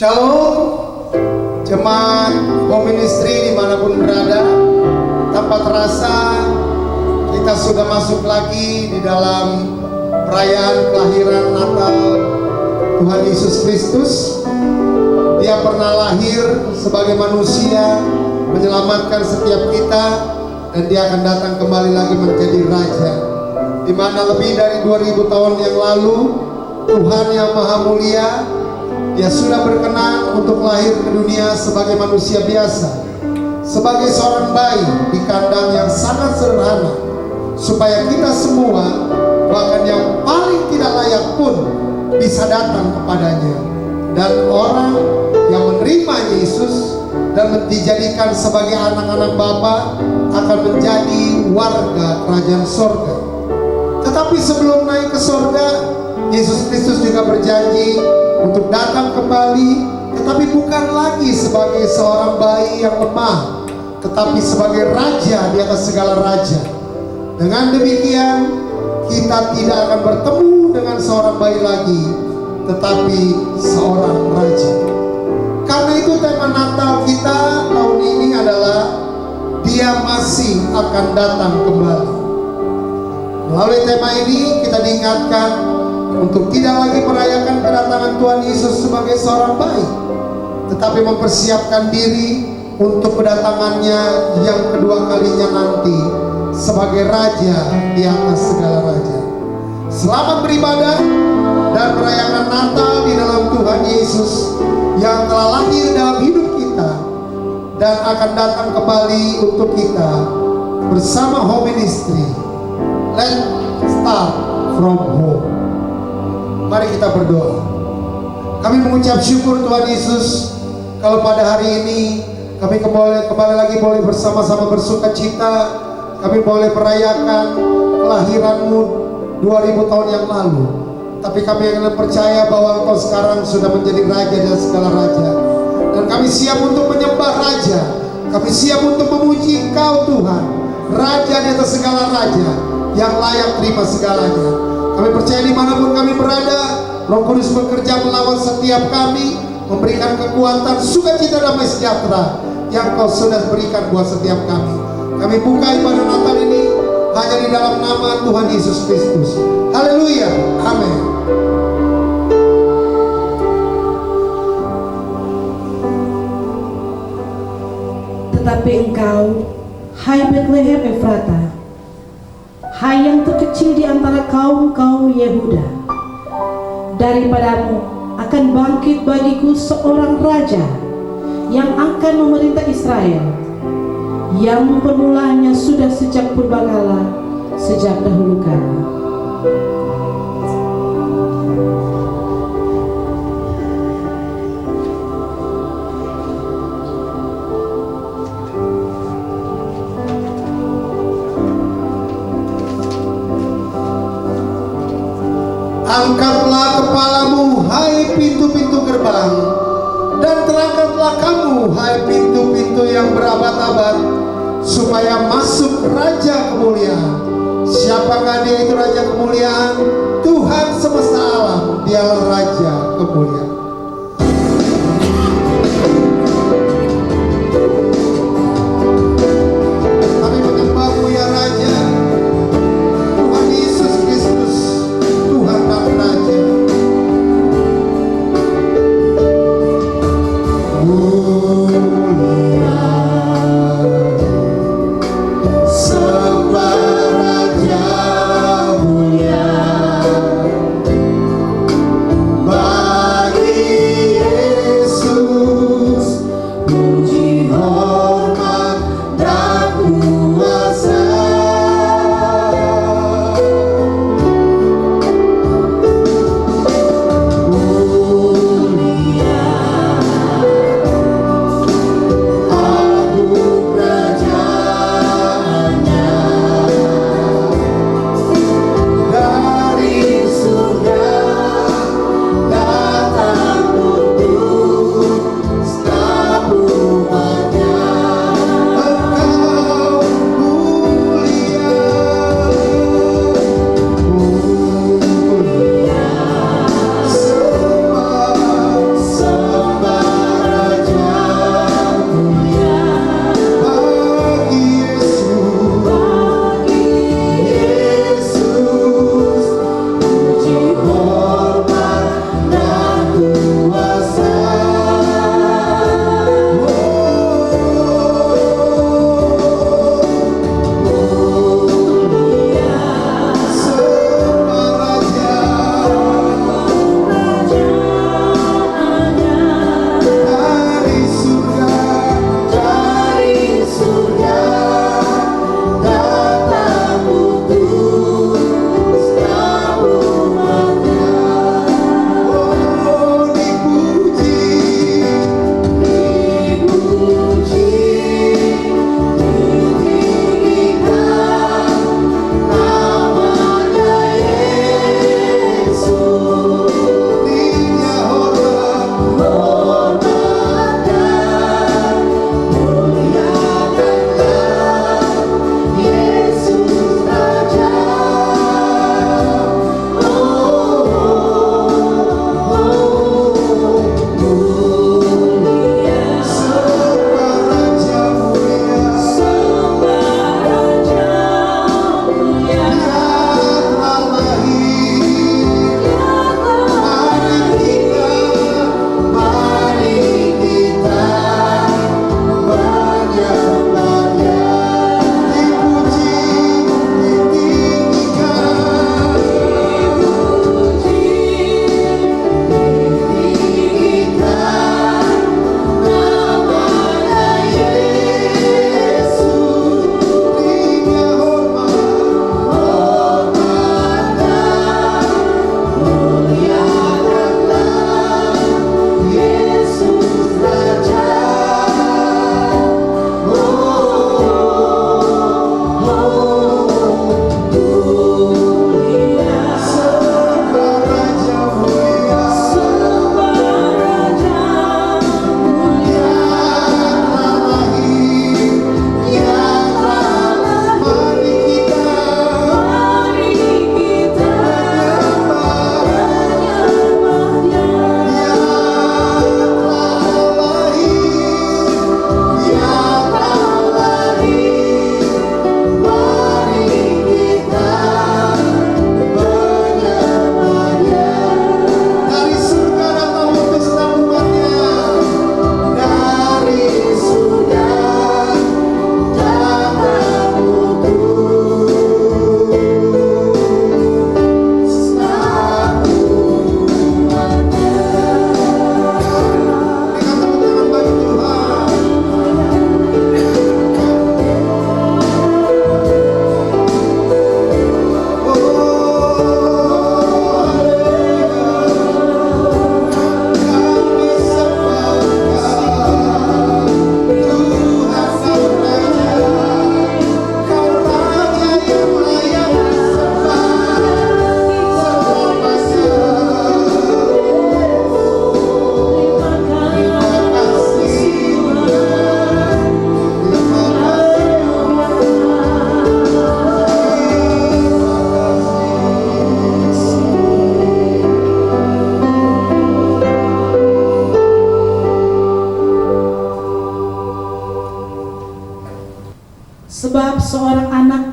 Shalom, jemaat home ministry dimanapun berada. Tanpa terasa kita sudah masuk lagi di dalam perayaan kelahiran Natal Tuhan Yesus Kristus. Dia pernah lahir sebagai manusia, menyelamatkan setiap kita, dan dia akan datang kembali lagi menjadi Raja. Di mana lebih dari 2000 tahun yang lalu, Tuhan yang Maha Mulia, Dia sudah berkenan untuk lahir ke dunia sebagai manusia biasa, sebagai seorang bayi di kandang yang sangat sederhana, supaya kita semua, bahkan yang paling tidak layak pun, bisa datang kepadanya. Dan orang yang menerima Yesus dan dijadikan sebagai anak-anak Bapa akan menjadi warga kerajaan sorga. Tetapi sebelum naik ke sorga, Yesus Kristus juga berjanji untuk datang kembali, tetapi bukan lagi sebagai seorang bayi yang lemah, tetapi sebagai Raja di atas segala raja. Dengan demikian, kita tidak akan bertemu dengan seorang bayi lagi, tetapi seorang Raja. Karena itu tema Natal kita tahun ini adalah Dia masih akan datang kembali. Melalui tema ini kita diingatkan untuk tidak lagi merayakan kedatangan Tuhan Yesus sebagai seorang bayi, tetapi mempersiapkan diri untuk kedatangannya yang kedua kalinya nanti sebagai Raja di atas segala raja. Selamat beribadah dan merayakan Natal di dalam Tuhan Yesus yang telah lahir dalam hidup kita dan akan datang kembali untuk kita bersama home ministry. Let's start from home. Mari kita berdoa. Kami mengucap syukur Tuhan Yesus, kalau pada hari ini kami kembali lagi boleh bersama-sama bersuka cita. Kami boleh merayakan kelahiran-Mu 2000 tahun yang lalu. Tapi kami akan percaya bahwa Engkau sekarang sudah menjadi Raja dan segala raja. Dan kami siap untuk menyembah Raja. Kami siap untuk memuji Engkau Tuhan, Raja di atas segala raja, yang layak terima segalanya. Kami percaya dimanapun kami berada, Roh Kudus bekerja melawan setiap kami, memberikan kekuatan, sukacita, damai sejahtera yang Kau sudah berikan buat setiap kami. Kami buka ibadah Natal ini hanya di dalam nama Tuhan Yesus Kristus. Haleluya, amin. Tetapi engkau, hai Bethlehem Efrata, hai yang terkecil di antara kaum-kaum Yehuda, daripadamu akan bangkit bagiku seorang Raja yang akan memerintah Israel, yang permulaannya sudah sejak purbakala, sejak dahulu kala. Angkatlah kepalamu, hai pintu-pintu gerbang, dan terangkatlah kamu, hai pintu-pintu yang berabad-abad, supaya masuk Raja kemuliaan. Siapakah Dia itu Raja kemuliaan? Tuhan semesta alam, Dialah Raja kemuliaan. Kami menyembah-Mu ya Raja, Tuhan Yesus Kristus, Tuhan dan Raja. Bagi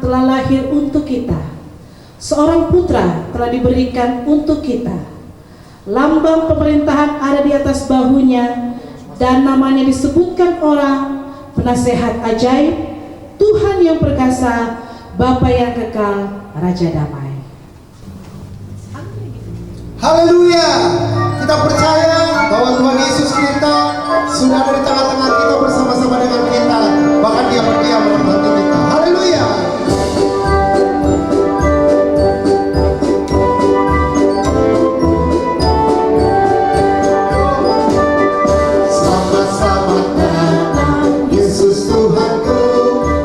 telah lahir untuk kita, seorang putra telah diberikan untuk kita. Lambang pemerintahan ada di atas bahunya, dan namanya disebutkan orang Penasehat Ajaib, Tuhan yang perkasa, Bapa yang kekal, Raja Damai. Haleluya. Kita percaya bahwa Tuhan Yesus kita sudah ada di tengah-tengah kita, bersama-sama dengan kita. Bahkan Dia berdiam dalam hati kita. Haleluya. Sama-sama datang Yesus Tuhanku,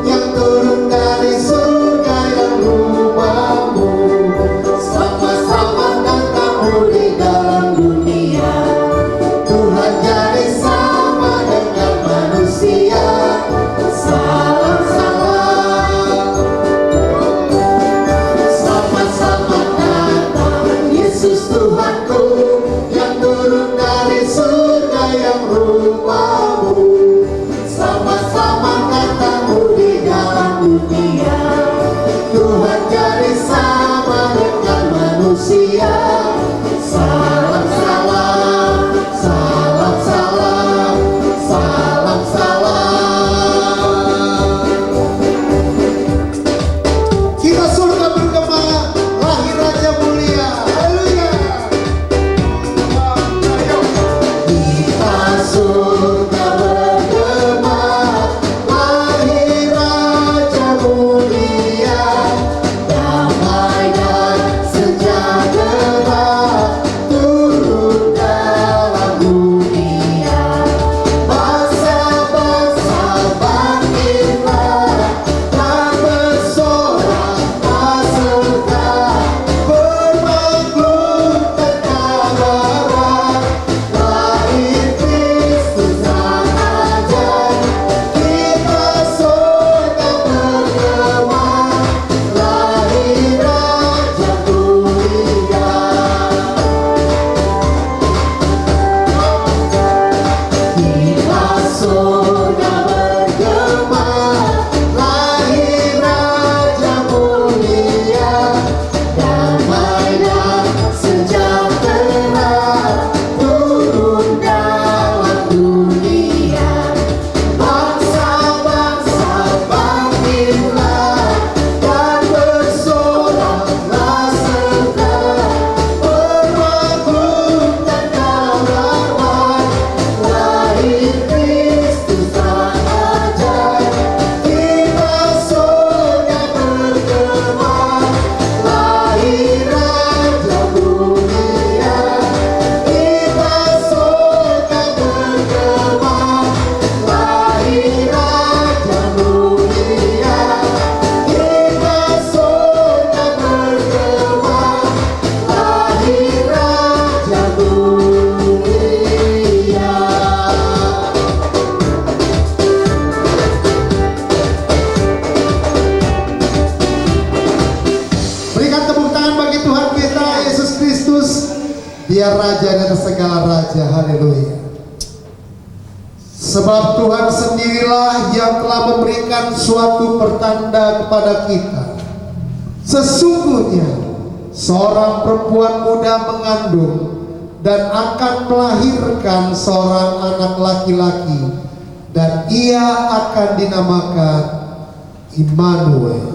yang turun dari surga yang rumahmu. Sama-sama datang di dalam dunia. Tuhan jadi sama dengan manusia. Salam salam. Sama-sama datang Yesus Tuhanku, yang turun dari surga yang rumahmu. Sama-sama datang di dalam dunia. Tuhan jadi sama dengan manusia. Salam salam, salam salam, salam salam. Kita surga bergema, lahir Raja mulia. Haleluya. Kita surga bergema, lahir Raja mulia. Damai dan sejahtera turun dalam dunia. Bangsa-bangsa bangkitlah dan bersoraklah serta bermaklumkan kabar lahir Kristus Sang Ajaib. Kita surga bergema, lahir Raja mulia. Kita surga bergema, lahir Raja mulia. Damai dan sejahtera turun dalam dunia. Bangsa-bangsa bangkitlah dan bersoraklah serta bermaklumkan kabar lahir Kristus Sang Ajaib. Kita surga bergema, lahir Raja mulia. Kita surga bergema, lahir Raja mulia. Kita surga bergema, lahir Raja mulia. Berikan tepuk tangan bagi Tuhan kita Yesus Kristus. Dia Raja di atas segala raja. Haleluya. Sebab Tuhan sendirilah yang telah memberikan suatu pertanda kepada kita. Sesungguhnya seorang perempuan muda mengandung dan akan melahirkan seorang anak laki-laki, dan ia akan dinamakan Immanuel. Immanuel,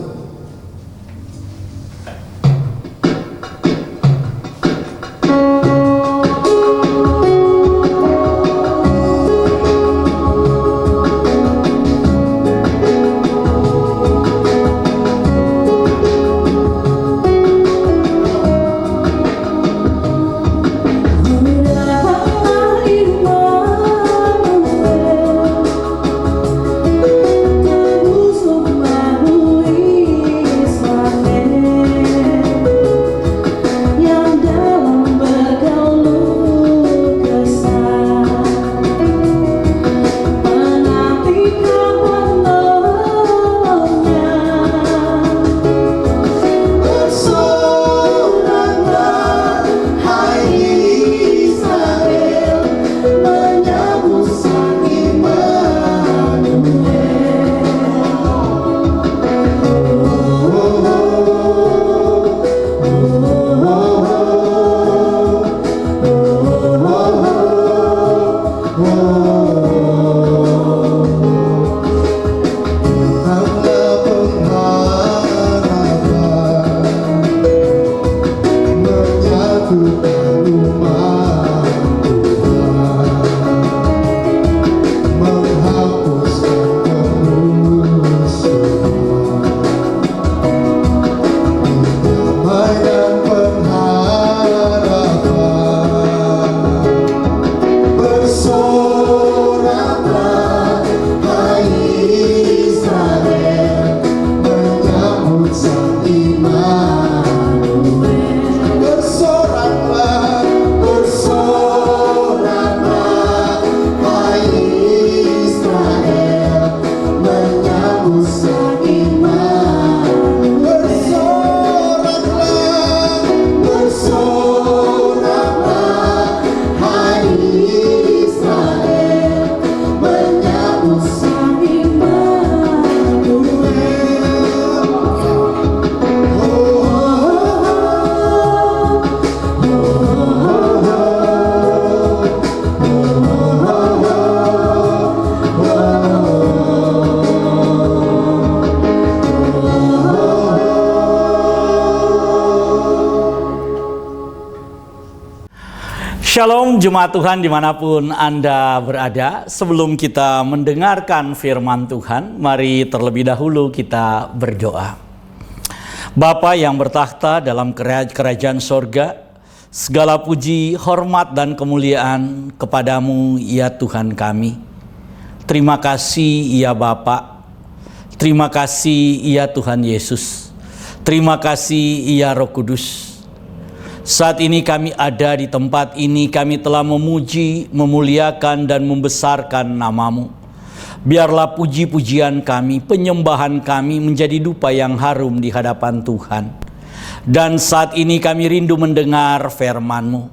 Shalom Jemaat Tuhan dimanapun Anda berada. Sebelum kita mendengarkan firman Tuhan, mari terlebih dahulu kita berdoa. Bapa yang bertakhta dalam kerajaan sorga, segala puji, hormat, dan kemuliaan kepadamu ya Tuhan kami. Terima kasih ya Bapa. Terima kasih ya Tuhan Yesus. Terima kasih ya Roh Kudus. Saat ini kami ada di tempat ini, kami telah memuji, memuliakan, dan membesarkan nama-Mu. Biarlah puji-pujian kami, penyembahan kami menjadi dupa yang harum di hadapan Tuhan. Dan saat ini kami rindu mendengar firman-Mu.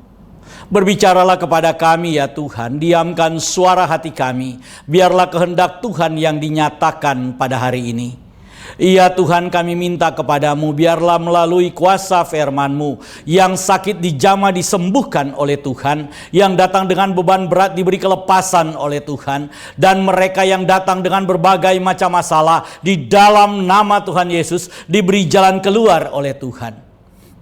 Berbicaralah kepada kami ya Tuhan, diamkan suara hati kami. Biarlah kehendak Tuhan yang dinyatakan pada hari ini. Ya Tuhan, kami minta kepadamu, biarlah melalui kuasa firman-Mu, yang sakit dijamah disembuhkan oleh Tuhan, yang datang dengan beban berat diberi kelepasan oleh Tuhan, dan mereka yang datang dengan berbagai macam masalah, di dalam nama Tuhan Yesus diberi jalan keluar oleh Tuhan.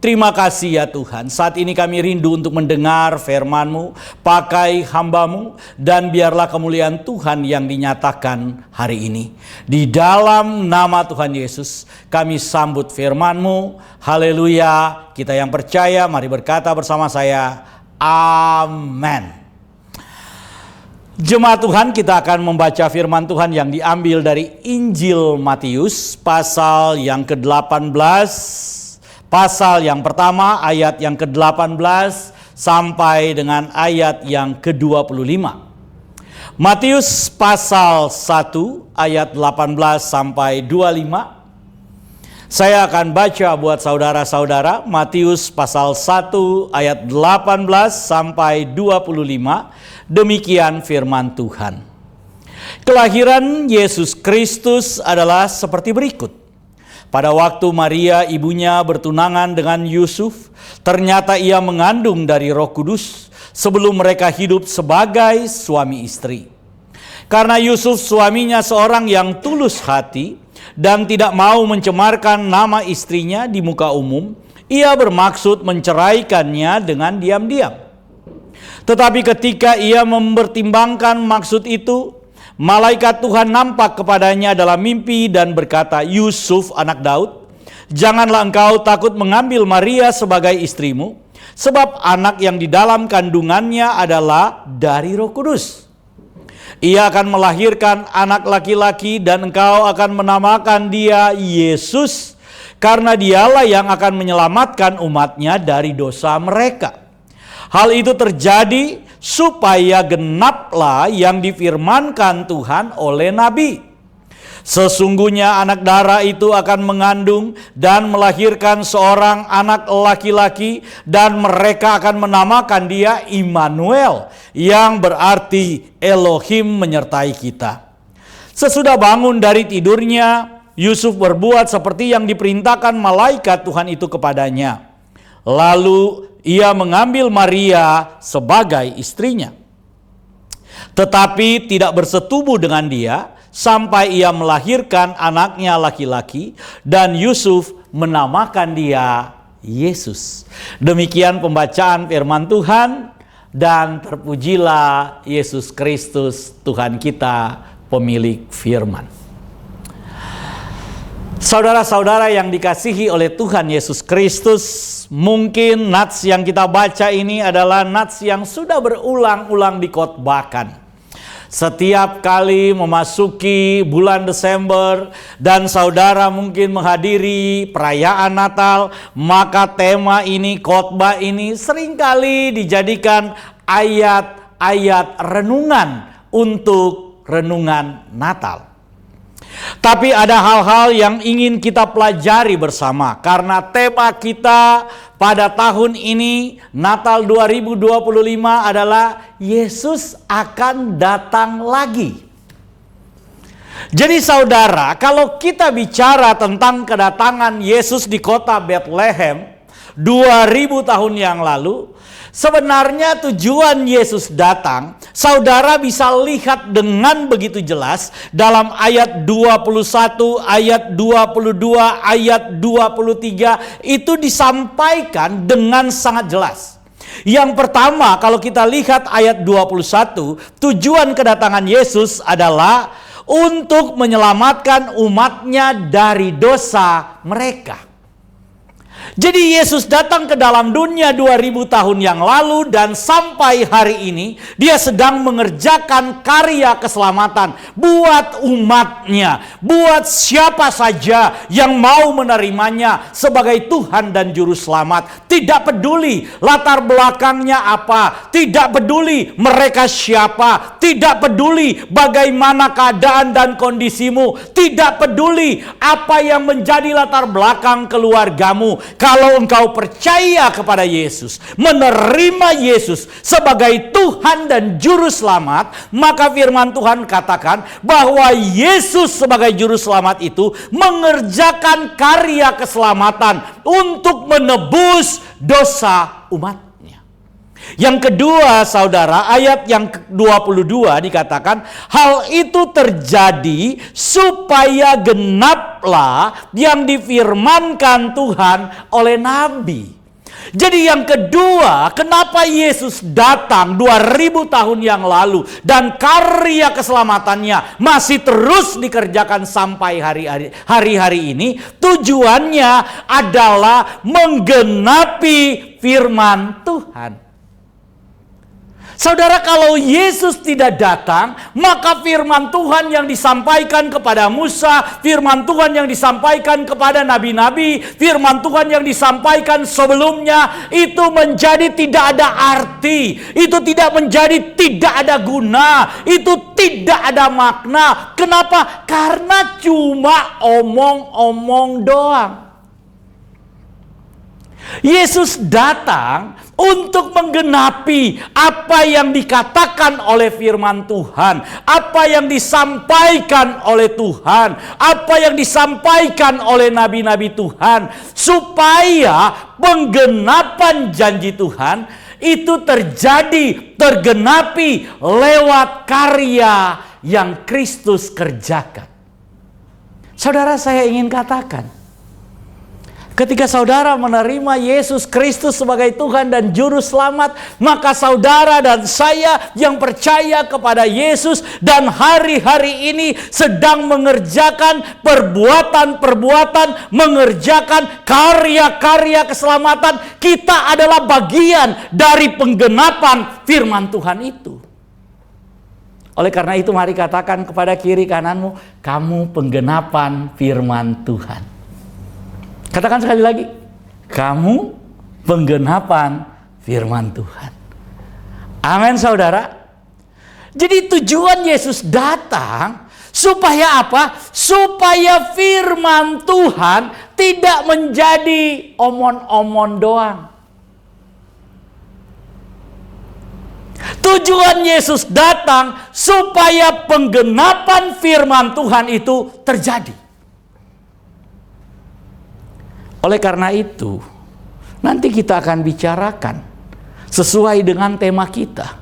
Terima kasih ya Tuhan, saat ini kami rindu untuk mendengar firman-Mu, pakai hamba-Mu, dan biarlah kemuliaan Tuhan yang dinyatakan hari ini. Di dalam nama Tuhan Yesus, kami sambut firman-Mu. Haleluya. Kita yang percaya, mari berkata bersama saya, amin. Jemaat Tuhan, kita akan membaca firman Tuhan yang diambil dari Injil Matius, pasal yang ke-18, pasal yang pertama, ayat yang ke-18 sampai dengan ayat yang ke-25. Matius pasal 1 ayat 18 sampai 25. Saya akan baca buat saudara-saudara Matius pasal 1 ayat 18 sampai 25. Demikian firman Tuhan. Kelahiran Yesus Kristus adalah seperti berikut. Pada waktu Maria ibunya bertunangan dengan Yusuf, ternyata ia mengandung dari Roh Kudus sebelum mereka hidup sebagai suami istri. Karena Yusuf suaminya seorang yang tulus hati dan tidak mau mencemarkan nama istrinya di muka umum, ia bermaksud menceraikannya dengan diam-diam. Tetapi ketika ia mempertimbangkan maksud itu, malaikat Tuhan nampak kepadanya dalam mimpi dan berkata, Yusuf anak Daud, janganlah engkau takut mengambil Maria sebagai istrimu, sebab anak yang di dalam kandungannya adalah dari Roh Kudus. Ia akan melahirkan anak laki-laki dan engkau akan menamakan dia Yesus, karena dialah yang akan menyelamatkan umatnya dari dosa mereka. Hal itu terjadi supaya genaplah yang difirmankan Tuhan oleh Nabi. Sesungguhnya anak darah itu akan mengandung dan melahirkan seorang anak laki-laki, dan mereka akan menamakan dia Immanuel, yang berarti Elohim menyertai kita. Sesudah bangun dari tidurnya, Yusuf berbuat seperti yang diperintahkan malaikat Tuhan itu kepadanya. Lalu ia mengambil Maria sebagai istrinya, tetapi tidak bersetubuh dengan dia sampai ia melahirkan anaknya laki-laki, dan Yusuf menamakan dia Yesus. Demikian pembacaan firman Tuhan, dan terpujilah Yesus Kristus Tuhan kita, pemilik firman. Saudara-saudara yang dikasihi oleh Tuhan Yesus Kristus, mungkin nats yang kita baca ini adalah nats yang sudah berulang-ulang dikhotbahkan. Setiap kali memasuki bulan Desember dan saudara mungkin menghadiri perayaan Natal, maka tema ini, khotbah ini seringkali dijadikan ayat-ayat renungan untuk renungan Natal. Tapi ada hal-hal yang ingin kita pelajari bersama, karena tema kita pada tahun ini Natal 2025 adalah Yesus akan datang lagi. Jadi saudara, kalau kita bicara tentang kedatangan Yesus di kota Bethlehem 2000 tahun yang lalu, sebenarnya tujuan Yesus datang, saudara bisa lihat dengan begitu jelas dalam ayat 21, ayat 22, ayat 23, itu disampaikan dengan sangat jelas. Yang pertama, kalau kita lihat ayat 21, tujuan kedatangan Yesus adalah untuk menyelamatkan umatnya dari dosa mereka. Jadi Yesus datang ke dalam dunia 2000 tahun yang lalu dan sampai hari ini dia sedang mengerjakan karya keselamatan buat umatnya, buat siapa saja yang mau menerimanya sebagai Tuhan dan Juru Selamat. Tidak peduli latar belakangnya apa, tidak peduli mereka siapa, tidak peduli bagaimana keadaan dan kondisimu, tidak peduli apa yang menjadi latar belakang keluargamu. Kalau engkau percaya kepada Yesus, menerima Yesus sebagai Tuhan dan Juru Selamat, maka firman Tuhan katakan bahwa Yesus sebagai Juru Selamat itu mengerjakan karya keselamatan untuk menebus dosa umatnya. Yang kedua, saudara, ayat yang 22 dikatakan, hal itu terjadi supaya genaplah yang difirmankan Tuhan oleh Nabi. Jadi yang kedua, kenapa Yesus datang 2000 tahun yang lalu dan karya keselamatannya masih terus dikerjakan sampai hari-hari ini, tujuannya adalah menggenapi firman Tuhan. Saudara, kalau Yesus tidak datang, maka firman Tuhan yang disampaikan kepada Musa, firman Tuhan yang disampaikan kepada nabi-nabi, firman Tuhan yang disampaikan sebelumnya, itu menjadi tidak ada arti, itu tidak menjadi tidak ada guna, itu tidak ada makna. Kenapa? Karena cuma omong-omong doang. Yesus datang untuk menggenapi apa yang dikatakan oleh firman Tuhan, apa yang disampaikan oleh Tuhan, apa yang disampaikan oleh nabi-nabi Tuhan, supaya penggenapan janji Tuhan itu tergenapi lewat karya yang Kristus kerjakan. Saudara, saya ingin katakan, ketika saudara menerima Yesus Kristus sebagai Tuhan dan Juru Selamat, maka saudara dan saya yang percaya kepada Yesus dan hari-hari ini sedang mengerjakan perbuatan-perbuatan, mengerjakan karya-karya keselamatan. Kita adalah bagian dari penggenapan firman Tuhan itu. Oleh karena itu, mari katakan kepada kiri kananmu, kamu penggenapan firman Tuhan. Katakan sekali lagi, kamu penggenapan firman Tuhan. Amin, saudara. Jadi tujuan Yesus datang supaya apa? Supaya firman Tuhan tidak menjadi omon-omon doang. Tujuan Yesus datang supaya penggenapan firman Tuhan itu terjadi. Oleh karena itu, nanti kita akan bicarakan sesuai dengan tema kita.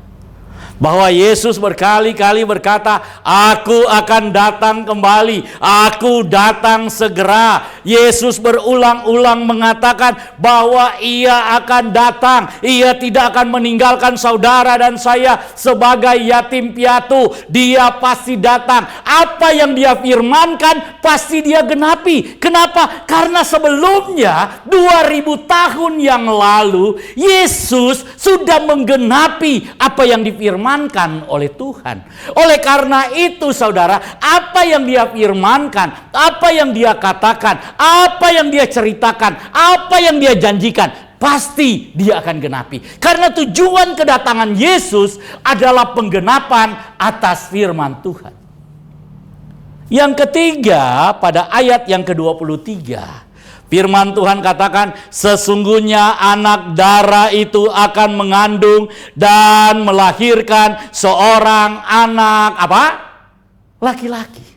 Bahwa Yesus berkali-kali berkata, aku akan datang kembali, aku datang segera. Yesus berulang-ulang mengatakan bahwa ia akan datang, ia tidak akan meninggalkan saudara dan saya sebagai yatim piatu. Dia pasti datang. Apa yang dia firmankan pasti dia genapi. Kenapa? Karena sebelumnya 2000 tahun yang lalu Yesus sudah menggenapi apa yang difirmankan oleh Tuhan. Oleh karena itu, saudara, apa yang dia firmankan, apa yang dia katakan, apa yang dia ceritakan, apa yang dia janjikan, pasti dia akan genapi. Karena tujuan kedatangan Yesus adalah penggenapan atas firman Tuhan. Yang ketiga, pada ayat yang ke-23, firman Tuhan katakan, sesungguhnya anak darah itu akan mengandung dan melahirkan seorang anak apa? Laki-laki.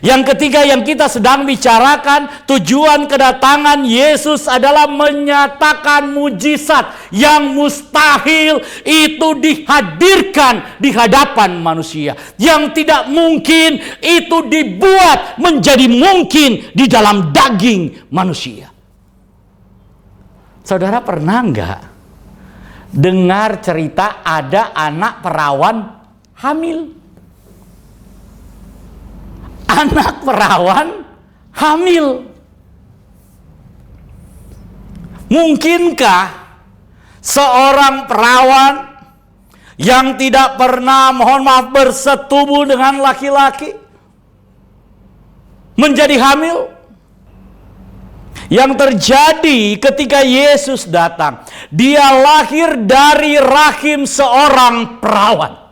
Yang ketiga yang kita sedang bicarakan, tujuan kedatangan Yesus adalah menyatakan mujizat yang mustahil itu dihadirkan di hadapan manusia. Yang tidak mungkin itu dibuat menjadi mungkin di dalam daging manusia. Saudara, pernah enggak dengar cerita ada anak perawan hamil. Anak perawan hamil. Mungkinkah seorang perawan yang tidak pernah, mohon maaf, bersetubuh dengan laki-laki menjadi hamil? Yang terjadi ketika Yesus datang, dia lahir dari rahim seorang perawan.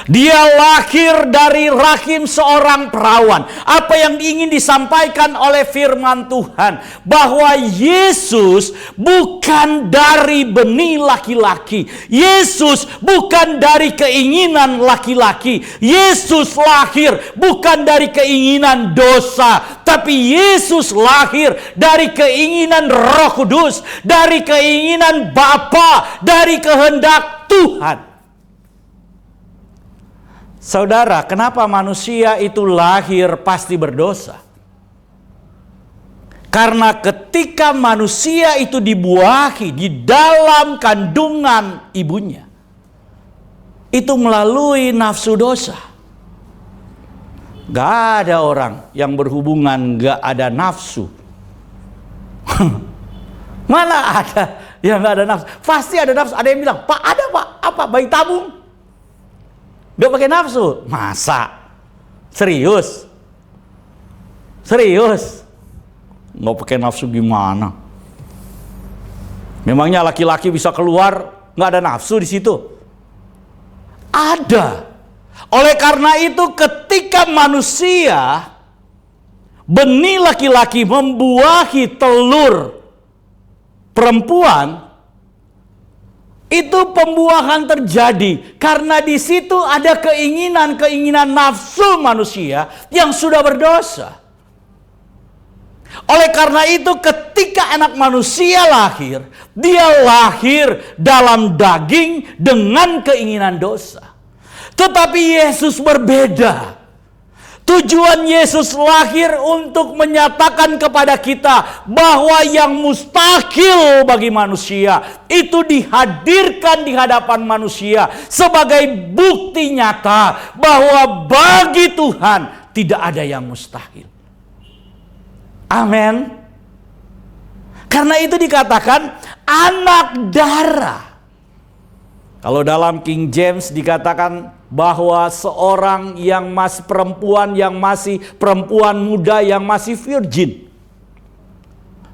Dia lahir dari rahim seorang perawan. Apa yang ingin disampaikan oleh firman Tuhan, bahwa Yesus bukan dari benih laki-laki. Yesus bukan dari keinginan laki-laki. Yesus lahir bukan dari keinginan dosa, tapi Yesus lahir dari keinginan Roh Kudus, dari keinginan Bapa, dari kehendak Tuhan. Saudara, kenapa manusia itu lahir pasti berdosa? Karena ketika manusia itu dibuahi di dalam kandungan ibunya, itu melalui nafsu dosa. Gak ada orang yang berhubungan gak ada nafsu. Mana ada yang gak ada nafsu? Pasti ada nafsu. Ada yang bilang, Pak, ada Pak, apa, bayi tabung? Gak pakai nafsu? Masa? Serius? Serius? Gak pakai nafsu gimana? Memangnya laki-laki bisa keluar gak ada nafsu di situ? Ada. Oleh karena itu ketika manusia, benih laki-laki membuahi telur perempuan, itu pembuahan terjadi karena di situ ada keinginan nafsu manusia yang sudah berdosa. Oleh karena itu ketika anak manusia lahir, dia lahir dalam daging dengan keinginan dosa. Tetapi Yesus berbeda. Tujuan Yesus lahir untuk menyatakan kepada kita bahwa yang mustahil bagi manusia itu dihadirkan di hadapan manusia sebagai bukti nyata bahwa bagi Tuhan tidak ada yang mustahil. Amin. Karena itu dikatakan anak darah. Kalau dalam King James dikatakan bahwa seorang yang masih perempuan muda yang masih virgin.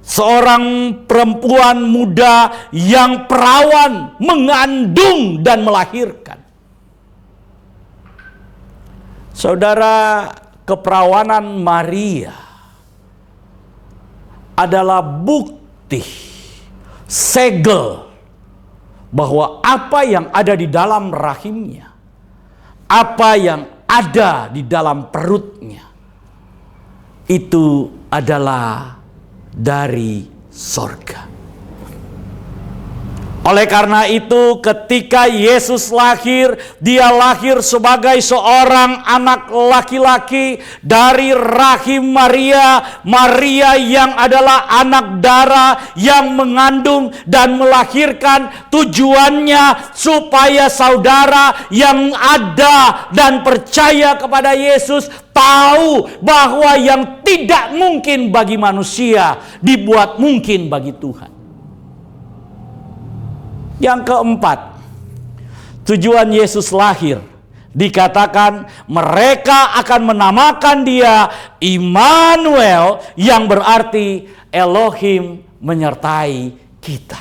Seorang perempuan muda yang perawan mengandung dan melahirkan. Saudara, keperawanan Maria adalah bukti segel bahwa apa yang ada di dalam rahimnya, apa yang ada di dalam perutnya, itu adalah dari sorga. Oleh karena itu ketika Yesus lahir, dia lahir sebagai seorang anak laki-laki dari rahim Maria. Maria yang adalah anak darah yang mengandung dan melahirkan, tujuannya supaya saudara yang ada dan percaya kepada Yesus tahu bahwa yang tidak mungkin bagi manusia dibuat mungkin bagi Tuhan. Yang keempat, tujuan Yesus lahir dikatakan mereka akan menamakan dia Immanuel, yang berarti Elohim menyertai kita.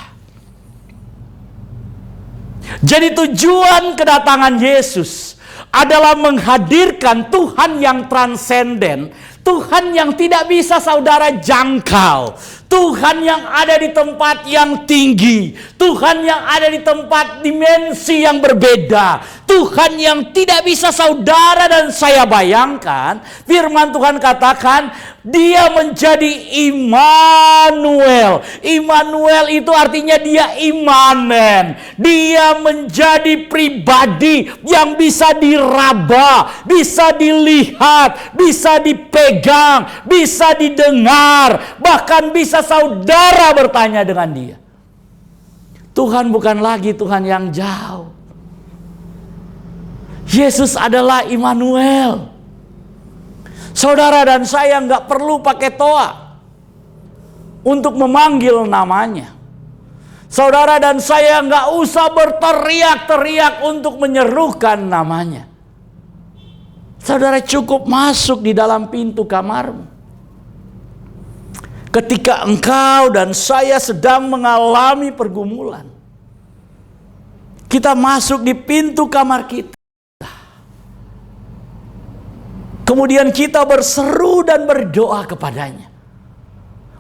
Jadi tujuan kedatangan Yesus adalah menghadirkan Tuhan yang transenden, Tuhan yang tidak bisa saudara jangkau, Tuhan yang ada di tempat yang tinggi, Tuhan yang ada di tempat dimensi yang berbeda, Tuhan yang tidak bisa saudara dan saya bayangkan. Firman Tuhan katakan dia menjadi Immanuel. Immanuel itu artinya dia imanen. Dia menjadi pribadi yang bisa diraba, bisa dilihat, bisa dipegang, bisa didengar, bahkan bisa saudara bertanya dengan dia. Tuhan bukan lagi Tuhan yang jauh. Yesus adalah Immanuel. Saudara dan saya nggak perlu pakai toa untuk memanggil namanya. Saudara dan saya nggak usah berteriak-teriak untuk menyerukan namanya. Saudara cukup masuk di dalam pintu kamarmu. Ketika engkau dan saya sedang mengalami pergumulan, kita masuk di pintu kamar kita. Kemudian kita berseru dan berdoa kepadanya.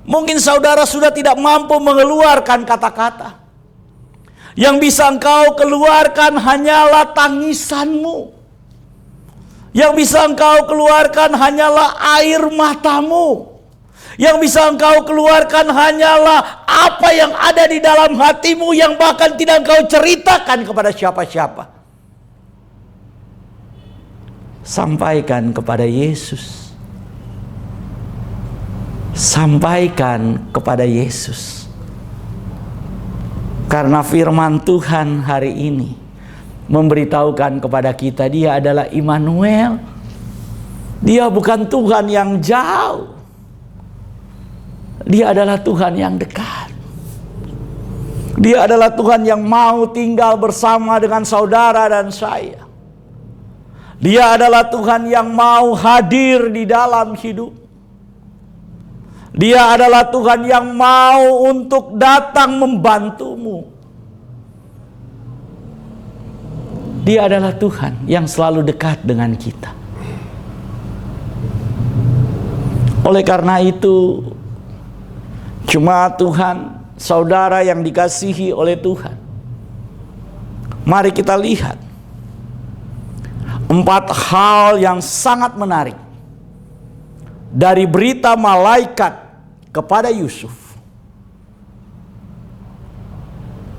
Mungkin saudara sudah tidak mampu mengeluarkan kata-kata. Yang bisa engkau keluarkan hanyalah tangisanmu. Yang bisa engkau keluarkan hanyalah air matamu. Yang bisa engkau keluarkan hanyalah apa yang ada di dalam hatimu, yang bahkan tidak engkau ceritakan kepada siapa-siapa. Sampaikan kepada Yesus. Sampaikan kepada Yesus. Karena firman Tuhan hari ini memberitahukan kepada kita, Dia adalah Immanuel. Dia bukan Tuhan yang jauh. Dia adalah Tuhan yang dekat. Dia adalah Tuhan yang mau tinggal bersama dengan saudara dan saya. Dia adalah Tuhan yang mau hadir di dalam hidup. Dia adalah Tuhan yang mau untuk datang membantumu. Dia adalah Tuhan yang selalu dekat dengan kita. Oleh karena itu, jemaat Tuhan, saudara yang dikasihi oleh Tuhan, mari kita lihat 4 hal yang sangat menarik dari berita malaikat kepada Yusuf.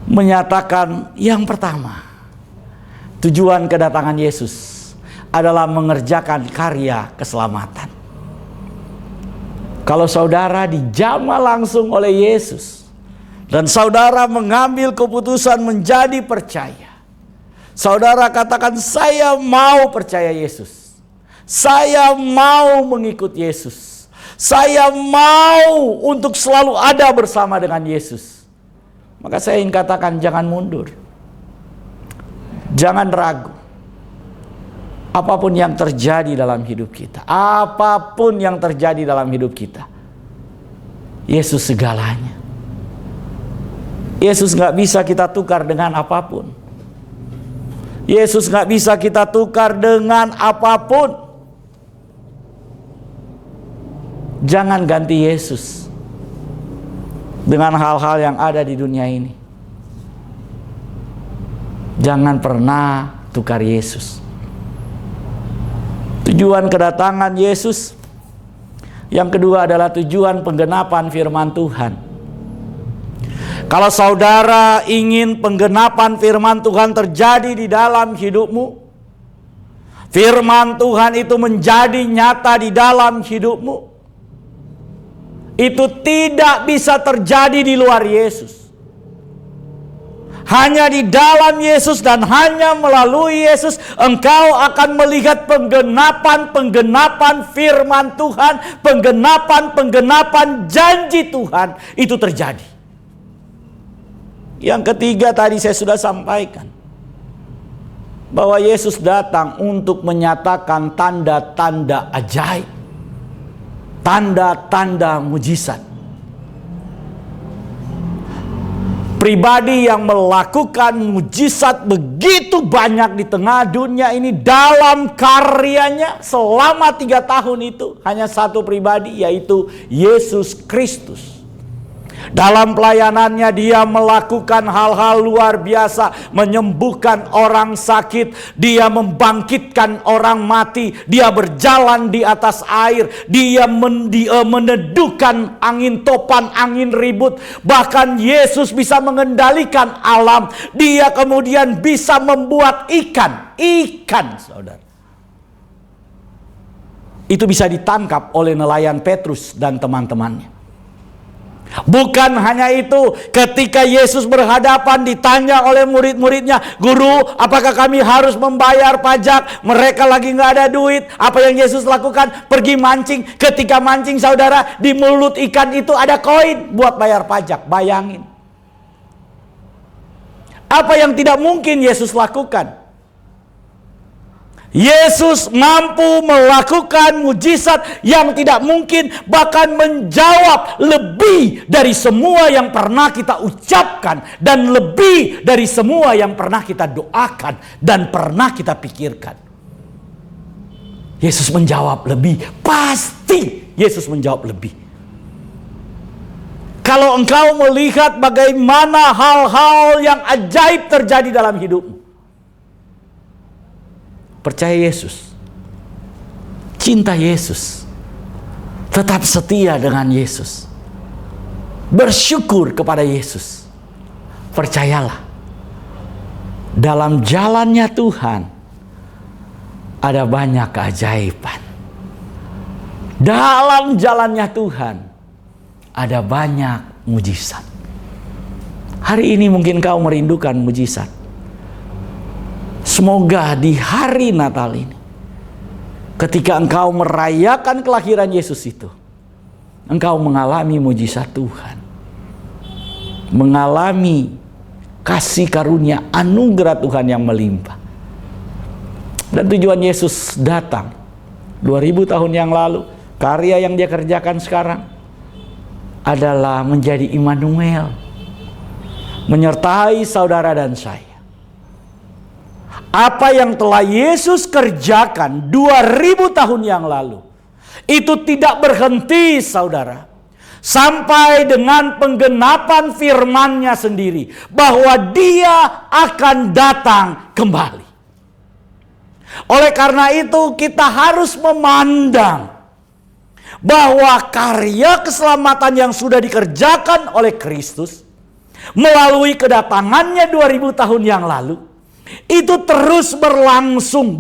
Menyatakan yang pertama, tujuan kedatangan Yesus adalah mengerjakan karya keselamatan. Kalau saudara dijamah langsung oleh Yesus dan saudara mengambil keputusan menjadi percaya, saudara katakan, saya mau percaya Yesus. Saya mau mengikut Yesus. Saya mau untuk selalu ada bersama dengan Yesus. Maka saya ingin katakan, jangan mundur. Jangan ragu. Apapun yang terjadi dalam hidup kita, apapun yang terjadi dalam hidup kita, Yesus segalanya. Yesus gak bisa kita tukar dengan apapun. Yesus gak bisa kita tukar dengan apapun. Jangan ganti Yesus dengan hal-hal yang ada di dunia ini. Jangan pernah tukar Yesus. Tujuan kedatangan Yesus yang kedua adalah tujuan penggenapan firman Tuhan. Kalau saudara ingin penggenapan firman Tuhan terjadi di dalam hidupmu, firman Tuhan itu menjadi nyata di dalam hidupmu, itu tidak bisa terjadi di luar Yesus. Hanya di dalam Yesus dan hanya melalui Yesus engkau akan melihat penggenapan firman Tuhan, penggenapan janji Tuhan itu terjadi. Yang ketiga tadi saya sudah sampaikan, bahwa Yesus datang untuk menyatakan tanda-tanda ajaib, tanda-tanda mujizat. Pribadi yang melakukan mujizat begitu banyak di tengah dunia ini dalam karyanya selama 3 tahun itu hanya satu pribadi, yaitu Yesus Kristus. Dalam pelayanannya dia melakukan hal-hal luar biasa, menyembuhkan orang sakit, dia membangkitkan orang mati, dia berjalan di atas air, dia meneduhkan angin topan, angin ribut, bahkan Yesus bisa mengendalikan alam, dia kemudian bisa membuat ikan saudara. Itu bisa ditangkap oleh nelayan Petrus dan teman-temannya. Bukan hanya itu, ketika Yesus berhadapan ditanya oleh murid-muridnya, "Guru, apakah kami harus membayar pajak?" Mereka lagi nggak ada duit. Apa yang Yesus lakukan? Pergi mancing. Ketika mancing, saudara, di mulut ikan itu ada koin buat bayar pajak. Bayangin. Apa yang tidak mungkin Yesus lakukan? Yesus mampu melakukan mujizat yang tidak mungkin, bahkan menjawab lebih dari semua yang pernah kita ucapkan dan lebih dari semua yang pernah kita doakan dan pernah kita pikirkan. Yesus menjawab lebih, pasti Yesus menjawab lebih. Kalau engkau melihat bagaimana hal-hal yang ajaib terjadi dalam hidupmu, percaya Yesus, cinta Yesus, tetap setia dengan Yesus, bersyukur kepada Yesus. Percayalah, dalam jalannya Tuhan ada banyak keajaiban. Dalam jalannya Tuhan ada banyak mujizat. Hari ini mungkin kau merindukan mujizat. Semoga di hari Natal ini, ketika engkau merayakan kelahiran Yesus itu, engkau mengalami mujizat Tuhan, mengalami kasih karunia anugerah Tuhan yang melimpah. Dan tujuan Yesus datang 2000 tahun yang lalu, karya yang dia kerjakan sekarang adalah menjadi Immanuel, menyertai saudara dan saya. Apa yang telah Yesus kerjakan 2000 tahun yang lalu, itu tidak berhenti, saudara, sampai dengan penggenapan firman-Nya sendiri, bahwa Dia akan datang kembali. Oleh karena itu, kita harus memandang bahwa karya keselamatan yang sudah dikerjakan oleh Kristus melalui kedatangannya 2000 tahun yang lalu, itu terus berlangsung.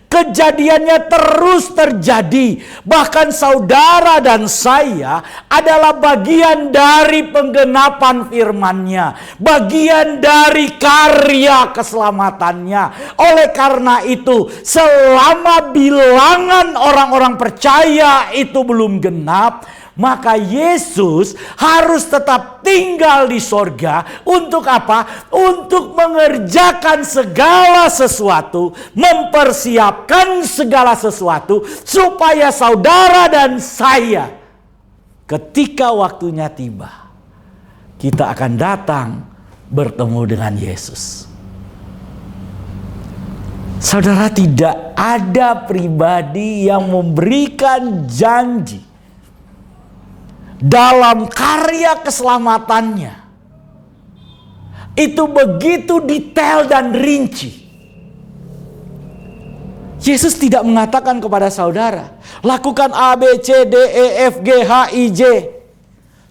Kejadiannya terus terjadi. Bahkan saudara dan saya adalah bagian dari penggenapan firman-Nya, bagian dari karya keselamatannya. Oleh karena itu, selama bilangan orang-orang percaya itu belum genap, maka Yesus harus tetap tinggal di sorga. Untuk apa? Untuk mengerjakan segala sesuatu, mempersiapkan segala sesuatu, supaya saudara dan saya, ketika waktunya tiba, kita akan datang bertemu dengan Yesus. Saudara, tidak ada pribadi yang memberikan janji dalam karya keselamatannya itu begitu detail dan rinci. Yesus tidak mengatakan kepada saudara, lakukan A, B, C, D, E, F, G, H, I, J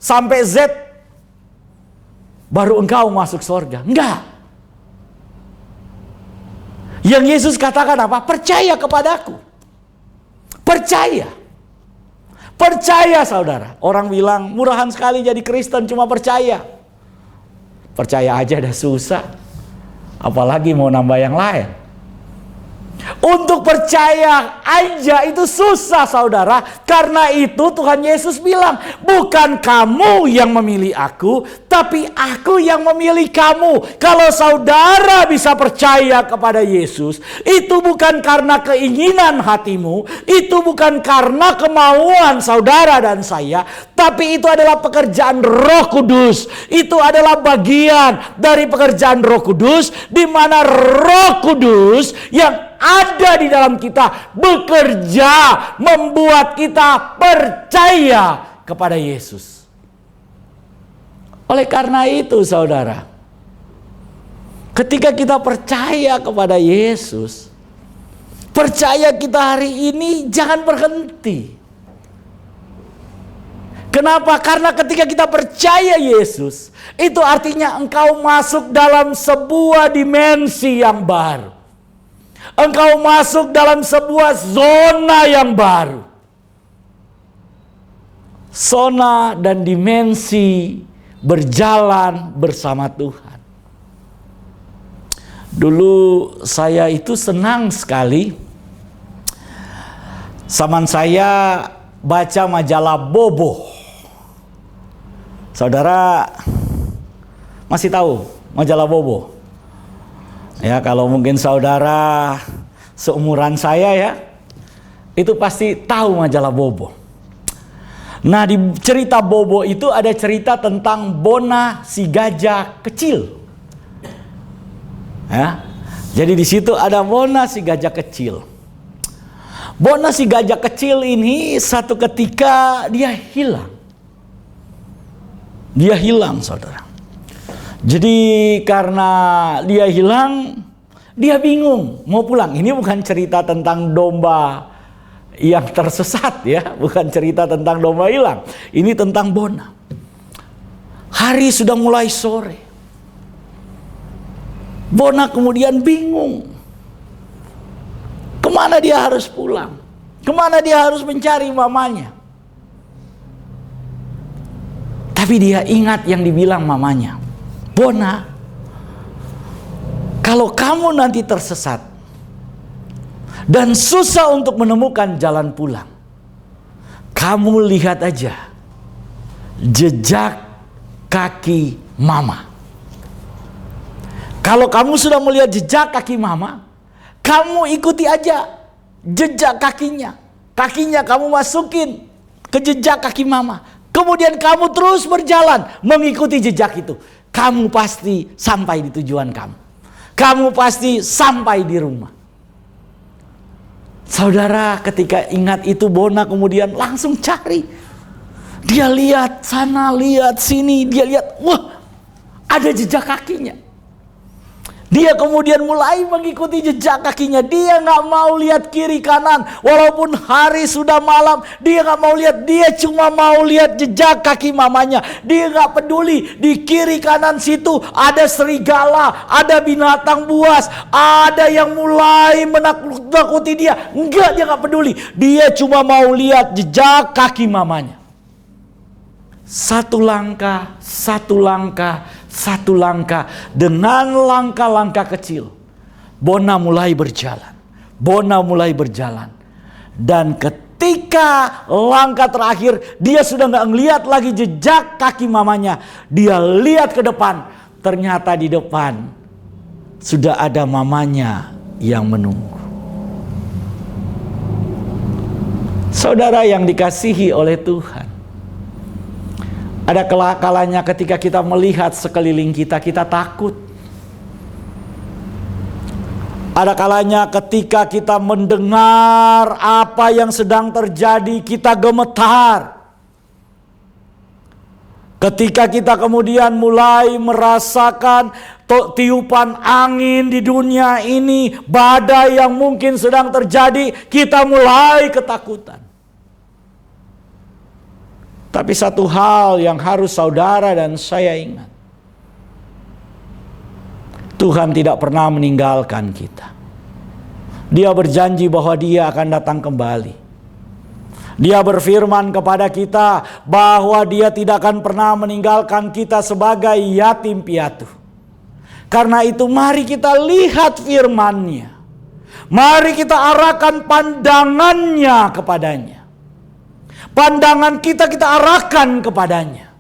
sampai Z, baru engkau masuk surga. Enggak. Yang Yesus katakan apa? Percaya kepadaku. Percaya. Percaya, saudara. Orang bilang murahan sekali jadi Kristen, cuma percaya. Percaya aja dah susah, apalagi mau nambah yang lain. Untuk percaya aja itu susah, saudara. Karena itu Tuhan Yesus bilang, bukan kamu yang memilih aku, tapi aku yang memilih kamu. Kalau saudara bisa percaya kepada Yesus, itu bukan karena keinginan hatimu, itu bukan karena kemauan saudara dan saya, tapi itu adalah pekerjaan Roh Kudus. Itu adalah bagian dari pekerjaan Roh Kudus, di mana Roh Kudus yang ada di dalam kita bekerja membuat kita percaya kepada Yesus. Oleh karena itu, saudara, ketika kita percaya kepada Yesus, percaya kita hari ini jangan berhenti. Kenapa? Karena ketika kita percaya Yesus, itu artinya engkau masuk dalam sebuah dimensi yang baru. Engkau masuk dalam sebuah zona yang baru. zona dan dimensi berjalan bersama Tuhan. Dulu saya itu senang sekali. Zaman saya baca majalah Bobo. Saudara masih tahu majalah Bobo? Ya, kalau mungkin saudara seumuran saya ya, itu pasti tahu majalah Bobo. Nah, di cerita Bobo itu ada cerita tentang Bona si gajah kecil. Ya. Jadi di situ ada Bona si gajah kecil. Bona si gajah kecil ini satu ketika dia hilang. Dia hilang, saudara. Jadi karena dia hilang, dia bingung mau pulang. Ini bukan cerita tentang domba yang tersesat ya, bukan cerita tentang domba hilang. Ini tentang Bona. Hari sudah mulai sore. Bona kemudian bingung. Kemana dia harus pulang? Kemana dia harus mencari mamanya? Tapi dia ingat yang dibilang mamanya. Bona, kalau kamu nanti tersesat dan susah untuk menemukan jalan pulang, kamu lihat aja jejak kaki mama. Kalau kamu sudah melihat jejak kaki mama, kamu ikuti aja jejak kakinya. Kakinya kamu masukin ke jejak kaki mama. Kemudian kamu terus berjalan mengikuti jejak itu. Kamu pasti sampai di tujuan kamu. Kamu pasti sampai di rumah. Saudara, ketika ingat itu Bona kemudian langsung cari. Dia lihat sana, lihat sini. Dia lihat, wah, ada jejak kakinya. Dia kemudian mulai mengikuti jejak kakinya. Dia nggak mau lihat kiri kanan. Walaupun hari sudah malam, dia nggak mau lihat. Dia cuma mau lihat jejak kaki mamanya. Dia nggak peduli di kiri kanan situ ada serigala, ada binatang buas, ada yang mulai menakut-nakuti dia. Enggak, dia nggak peduli. Dia cuma mau lihat jejak kaki mamanya. Satu langkah, satu langkah. Satu langkah, dengan langkah-langkah kecil Bona mulai berjalan. Bona mulai berjalan. Dan ketika langkah terakhir, dia sudah gak ngeliat lagi jejak kaki mamanya. Dia lihat ke depan. Ternyata di depan sudah ada mamanya yang menunggu. Saudara yang dikasihi oleh Tuhan, ada kalanya ketika kita melihat sekeliling kita, kita takut. Ada kalanya ketika kita mendengar apa yang sedang terjadi, kita gemetar. Ketika kita kemudian mulai merasakan tiupan angin di dunia ini, badai yang mungkin sedang terjadi, kita mulai ketakutan. Tapi satu hal yang harus saudara dan saya ingat. Tuhan tidak pernah meninggalkan kita. Dia berjanji bahwa Dia akan datang kembali. Dia berfirman kepada kita bahwa Dia tidak akan pernah meninggalkan kita sebagai yatim piatu. Karena itu mari kita lihat firman-Nya. Mari kita arahkan pandangannya kepadanya. Pandangan kita arahkan kepadanya.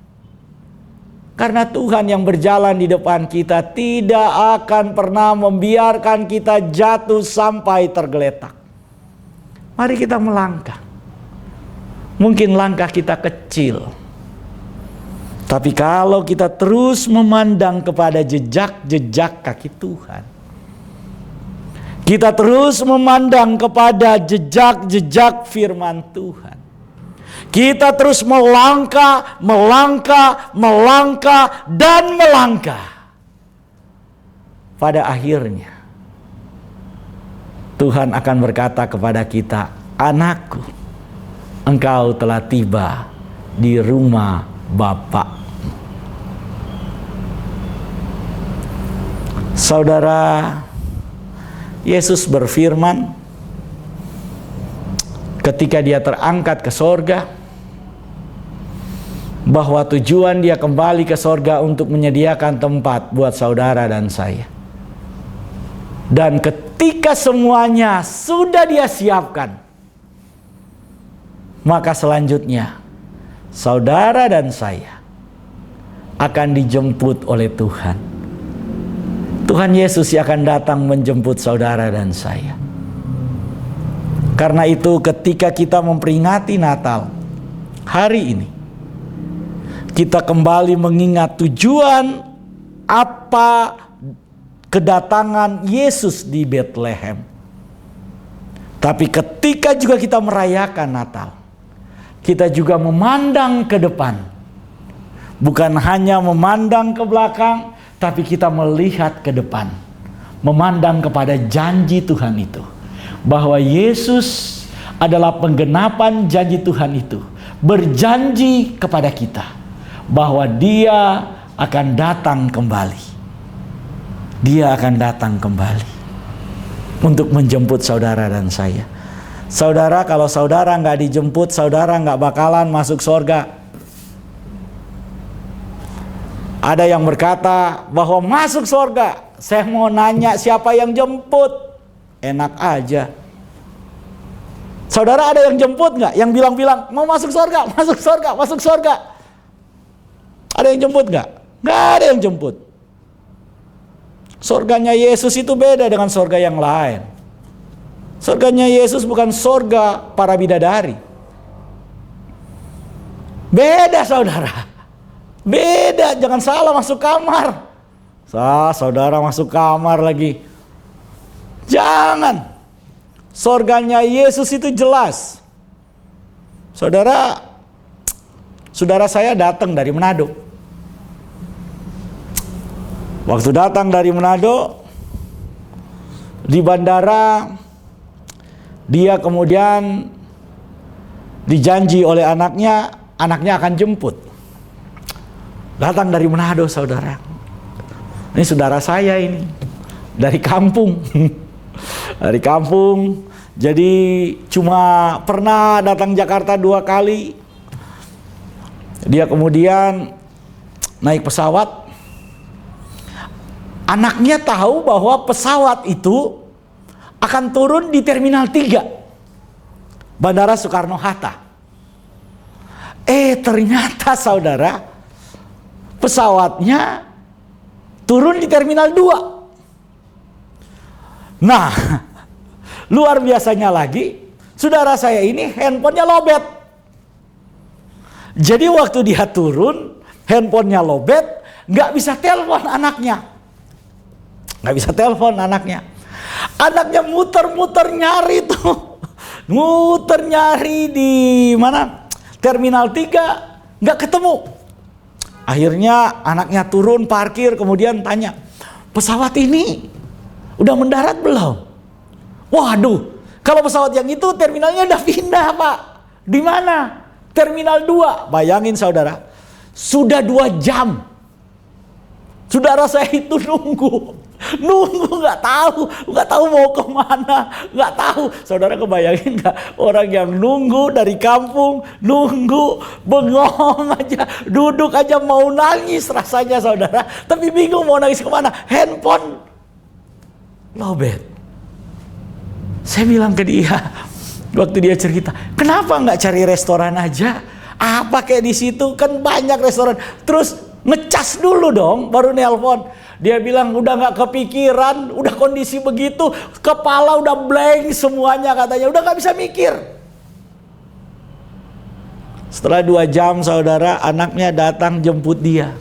Karena Tuhan yang berjalan di depan kita tidak akan pernah membiarkan kita jatuh sampai tergeletak. Mari kita melangkah. Mungkin langkah kita kecil. Tapi kalau kita terus memandang kepada jejak-jejak kaki Tuhan, kita terus memandang kepada jejak-jejak firman Tuhan, kita terus melangkah, dan melangkah. Pada akhirnya, Tuhan akan berkata kepada kita, anakku, engkau telah tiba di rumah Bapa. Saudara, Yesus berfirman, ketika Dia terangkat ke sorga, bahwa tujuan dia kembali ke sorga untuk menyediakan tempat buat saudara dan saya. Dan ketika semuanya sudah dia siapkan, maka selanjutnya saudara dan saya akan dijemput oleh Tuhan. Tuhan Yesus yang akan datang menjemput saudara dan saya. Karena itu ketika kita memperingati Natal hari ini, kita kembali mengingat tujuan apa kedatangan Yesus di Bethlehem. Tapi ketika juga kita merayakan Natal, kita juga memandang ke depan. Bukan hanya memandang ke belakang, tapi kita melihat ke depan. Memandang kepada janji Tuhan itu. Bahwa Yesus adalah penggenapan janji Tuhan itu. Berjanji kepada kita bahwa dia akan datang kembali. Dia akan datang kembali untuk menjemput saudara dan saya. Saudara, kalau saudara nggak dijemput, saudara nggak bakalan masuk surga. Ada yang berkata bahwa masuk surga. Saya mau nanya siapa yang jemput? Enak aja. Saudara ada yang jemput nggak? Yang bilang-bilang mau masuk surga, masuk surga, masuk surga. Ada yang jemput nggak? Nggak ada yang jemput. Surganya Yesus itu beda dengan surga yang lain. Surganya Yesus bukan surga para bidadari. Beda saudara. Beda, jangan salah masuk kamar. Saudara masuk kamar lagi. Jangan. Surganya Yesus itu jelas. Saudara saya datang dari Manado. Waktu datang dari Manado, di bandara, dia kemudian dijanji oleh anaknya akan jemput. Datang dari Manado saudara. Ini saudara saya ini. Dari kampung. Dari kampung. Jadi cuma pernah datang Jakarta 2 kali. Dia kemudian naik pesawat. Anaknya tahu bahwa pesawat itu akan turun di Terminal 3 Bandara Soekarno-Hatta. Ternyata saudara, pesawatnya turun di Terminal 2. Nah, luar biasanya lagi, saudara saya ini handphonenya lobet. Jadi waktu dia turun, handphonenya lobet, nggak bisa telepon anaknya. Nggak bisa telepon anaknya. Anaknya muter-muter nyari tuh. Muter nyari di mana? Terminal 3, nggak ketemu. Akhirnya anaknya turun, parkir, kemudian tanya, pesawat ini udah mendarat belum? Waduh, kalau pesawat yang itu terminalnya udah pindah pak. Di mana? Terminal 2. Bayangin saudara, sudah 2 jam. Saudara saya itu nunggu nggak tahu mau kemana, nggak tahu. Saudara kebayangin nggak, orang yang nunggu dari kampung, nunggu bengong aja, duduk aja mau nangis rasanya saudara, tapi bingung mau nangis kemana, handphone lobet. Saya bilang ke dia waktu dia cerita, kenapa nggak cari restoran aja? Apa kayak di situ kan banyak restoran, terus ngecas dulu dong baru nelpon. Dia bilang udah nggak kepikiran, udah kondisi begitu, kepala udah blank semuanya katanya, udah nggak bisa mikir. Setelah 2 jam saudara, anaknya datang jemput dia.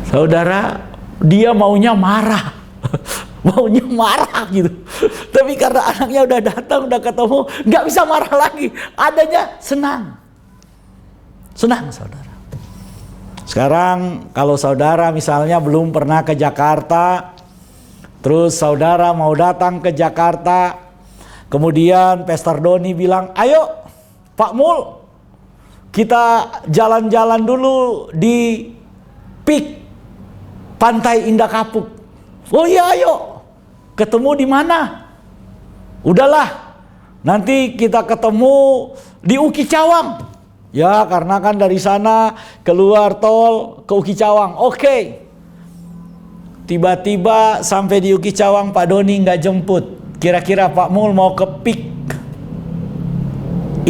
Saudara, dia maunya marah. Maunya marah gitu. Tapi karena anaknya udah datang, udah ketemu, nggak bisa marah lagi. Adanya senang. Senang saudara. Sekarang kalau saudara misalnya belum pernah ke Jakarta, terus saudara mau datang ke Jakarta, kemudian Pastor Doni bilang, ayo Pak Mul, kita jalan-jalan dulu di PIK Pantai Indah Kapuk. Oh iya ayo, ketemu di mana? Udahlah, nanti kita ketemu di Uki Cawang. Ya karena kan dari sana keluar tol ke Uki Cawang. Oke. Tiba-tiba sampai di Uki Cawang Pak Doni nggak jemput. Kira-kira Pak Mul mau ke PIK.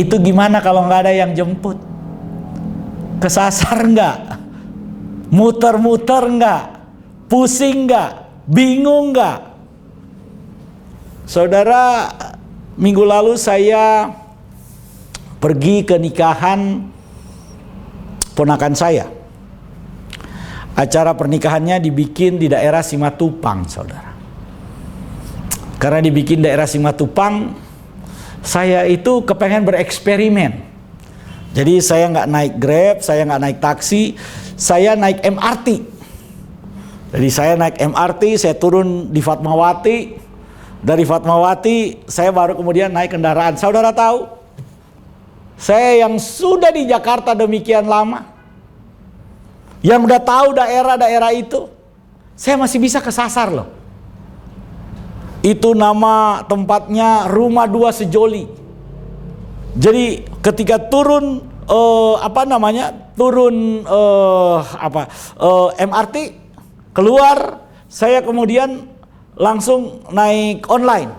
Itu gimana kalau nggak ada yang jemput? Kesasar nggak? Muter-muter nggak? Pusing nggak? Bingung nggak? Saudara, minggu lalu saya pergi ke nikahan ponakan saya. Acara pernikahannya dibikin di daerah Simatupang, saudara. Karena dibikin daerah Simatupang, saya itu kepengen bereksperimen. Jadi saya nggak naik Grab, saya nggak naik taksi, saya naik MRT. Jadi saya naik MRT, saya turun di Fatmawati. Dari Fatmawati, saya baru kemudian naik kendaraan. Saudara tahu, saya yang sudah di Jakarta demikian lama, yang udah tahu daerah-daerah itu, saya masih bisa kesasar loh. Itu nama tempatnya Rumah Dua Sejoli. Jadi ketika turun MRT keluar, saya kemudian langsung naik online.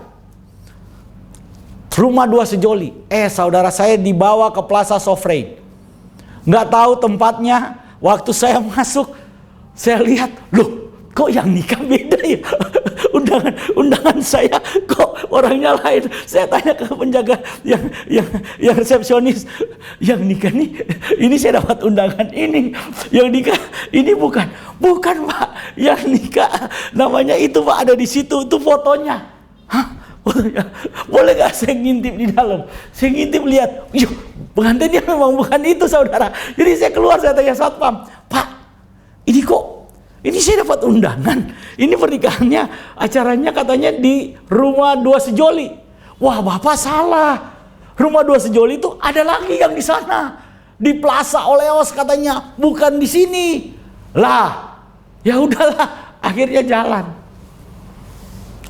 Rumah Dua Sejoli. Saudara, saya dibawa ke Plaza Sofrain. Nggak tahu tempatnya. Waktu saya masuk, saya lihat, loh, kok yang nikah beda ya? Undangan saya kok orangnya lain. Saya tanya ke penjaga yang resepsionis, yang nikah nih, ini saya dapat undangan ini. Yang nikah ini bukan Pak. Yang nikah namanya itu Pak, ada di situ, itu fotonya. Hah? Boleh gak saya ngintip di dalam? Saya ngintip lihat, pengantinnya memang bukan itu, saudara. Jadi saya keluar, saya tanya satpam, Pak, ini saya dapat undangan. Ini pernikahannya, acaranya katanya di Rumah Dua Sejoli. Wah, Bapak salah. Rumah Dua Sejoli itu ada lagi yang di sana, di Plaza Oleos katanya, bukan di sini. Lah, ya udahlah, akhirnya jalan.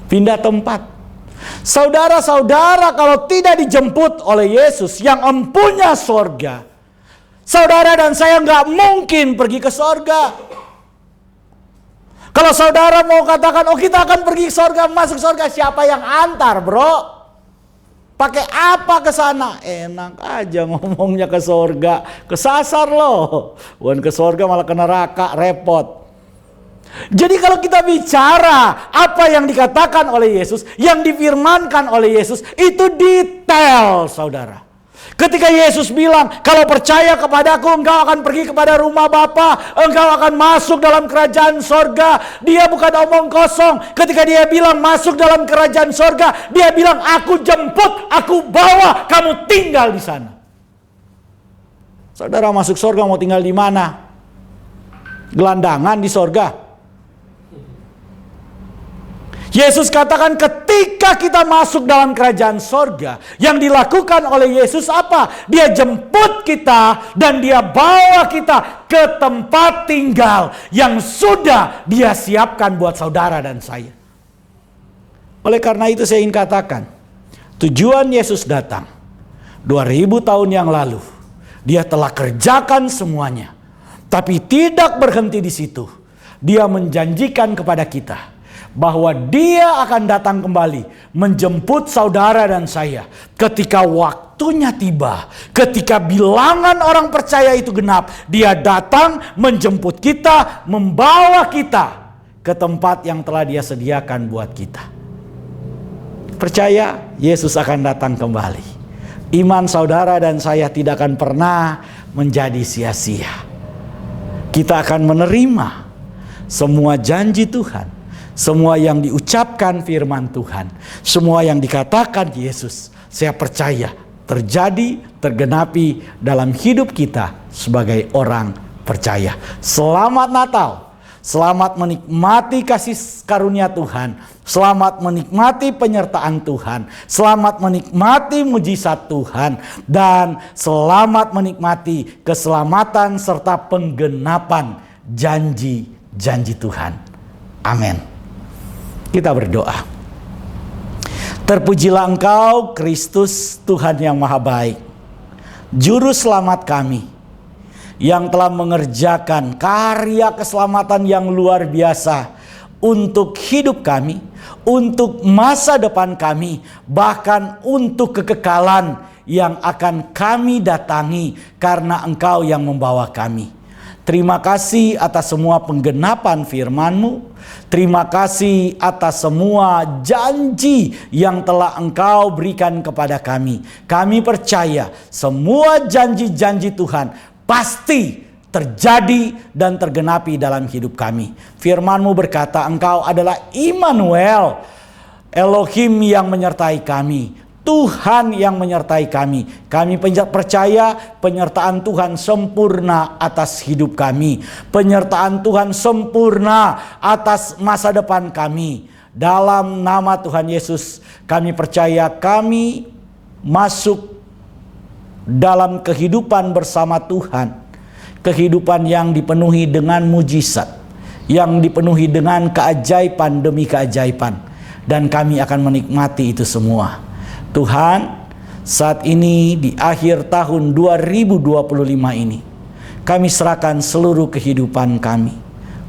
Pindah tempat. Saudara-saudara, kalau tidak dijemput oleh Yesus yang empunya sorga, saudara dan saya nggak mungkin pergi ke sorga. Kalau saudara mau katakan, kita akan pergi ke sorga, masuk sorga, siapa yang antar, bro? Pakai apa ke sana? Enak aja ngomongnya ke sorga, kesasar loh. Bukan ke sorga malah ke neraka, repot. Jadi kalau kita bicara apa yang dikatakan oleh Yesus, yang difirmankan oleh Yesus, itu detail, saudara. Ketika Yesus bilang, kalau percaya kepadaku, engkau akan pergi kepada rumah Bapa, engkau akan masuk dalam kerajaan sorga. Dia bukan omong kosong. Ketika dia bilang masuk dalam kerajaan sorga, dia bilang, aku jemput, aku bawa, kamu tinggal di sana. Saudara masuk sorga mau tinggal di mana? Gelandangan di sorga. Yesus katakan ketika kita masuk dalam kerajaan sorga, yang dilakukan oleh Yesus apa? Dia jemput kita dan dia bawa kita ke tempat tinggal yang sudah dia siapkan buat saudara dan saya. Oleh karena itu saya ingin katakan, tujuan Yesus datang 2000 tahun yang lalu, dia telah kerjakan semuanya. Tapi tidak berhenti di situ. Dia menjanjikan kepada kita bahwa dia akan datang kembali menjemput saudara dan saya ketika waktunya tiba, ketika bilangan orang percaya itu genap. Dia datang menjemput kita, membawa kita ke tempat yang telah dia sediakan buat kita. Percaya Yesus akan datang kembali. Iman saudara dan saya tidak akan pernah menjadi sia-sia. Kita akan menerima semua janji Tuhan, semua yang diucapkan firman Tuhan, semua yang dikatakan Yesus, saya percaya terjadi, tergenapi dalam hidup kita sebagai orang percaya. Selamat Natal, selamat menikmati kasih karunia Tuhan, selamat menikmati penyertaan Tuhan, selamat menikmati mujizat Tuhan, dan selamat menikmati keselamatan serta penggenapan janji-janji Tuhan. Amin. Kita berdoa. Terpujilah Engkau Kristus, Tuhan yang Maha Baik. Juru selamat kami, yang telah mengerjakan karya keselamatan yang luar biasa untuk hidup kami, untuk masa depan kami, bahkan untuk kekekalan yang akan kami datangi karena Engkau yang membawa kami. Terima kasih atas semua penggenapan firman-Mu. Terima kasih atas semua janji yang telah Engkau berikan kepada kami. Kami percaya semua janji-janji Tuhan pasti terjadi dan tergenapi dalam hidup kami. Firman-Mu berkata, Engkau adalah Immanuel, Elohim yang menyertai kami, Tuhan yang menyertai kami. Kami percaya penyertaan Tuhan sempurna atas hidup kami. Penyertaan Tuhan sempurna atas masa depan kami. Dalam nama Tuhan Yesus, kami percaya kami masuk dalam kehidupan bersama Tuhan. Kehidupan yang dipenuhi dengan mujizat, yang dipenuhi dengan keajaiban demi keajaiban. Dan kami akan menikmati itu semua. Tuhan, saat ini di akhir tahun 2025 ini, kami serahkan seluruh kehidupan kami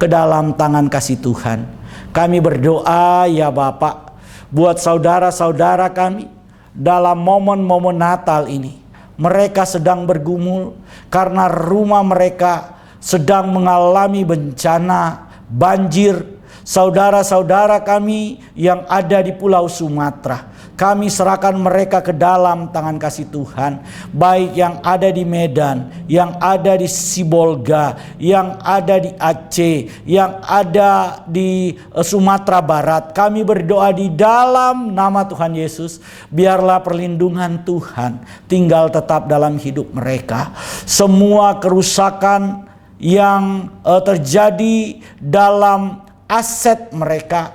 ke dalam tangan kasih Tuhan. Kami berdoa ya Bapak, buat saudara-saudara kami dalam momen-momen Natal ini. Mereka sedang bergumul karena rumah mereka sedang mengalami bencana banjir. Saudara-saudara kami yang ada di Pulau Sumatera, kami serahkan mereka ke dalam tangan kasih Tuhan. Baik yang ada di Medan, yang ada di Sibolga, yang ada di Aceh, yang ada di Sumatera Barat. Kami berdoa di dalam nama Tuhan Yesus, biarlah perlindungan Tuhan tinggal tetap dalam hidup mereka. Semua kerusakan yang terjadi dalam aset mereka,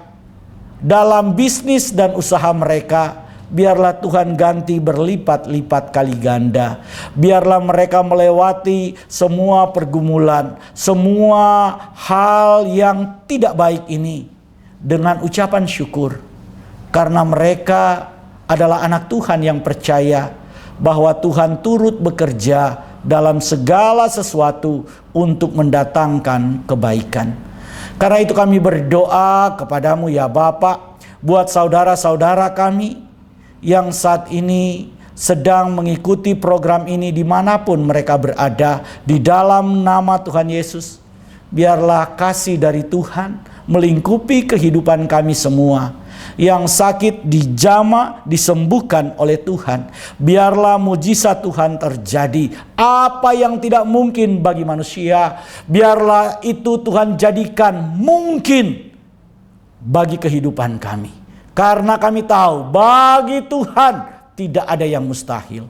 dalam bisnis dan usaha mereka, biarlah Tuhan ganti berlipat-lipat kali ganda. Biarlah mereka melewati semua pergumulan, semua hal yang tidak baik ini dengan ucapan syukur. Karena mereka adalah anak Tuhan yang percaya bahwa Tuhan turut bekerja dalam segala sesuatu untuk mendatangkan kebaikan. Karena itu kami berdoa kepadamu ya Bapak, buat saudara-saudara kami yang saat ini sedang mengikuti program ini dimanapun mereka berada, di dalam nama Tuhan Yesus. Biarlah kasih dari Tuhan melingkupi kehidupan kami semua. Yang sakit dijamah, disembuhkan oleh Tuhan. Biarlah mujizat Tuhan terjadi. Apa yang tidak mungkin bagi manusia, biarlah itu Tuhan jadikan mungkin bagi kehidupan kami. Karena kami tahu bagi Tuhan tidak ada yang mustahil.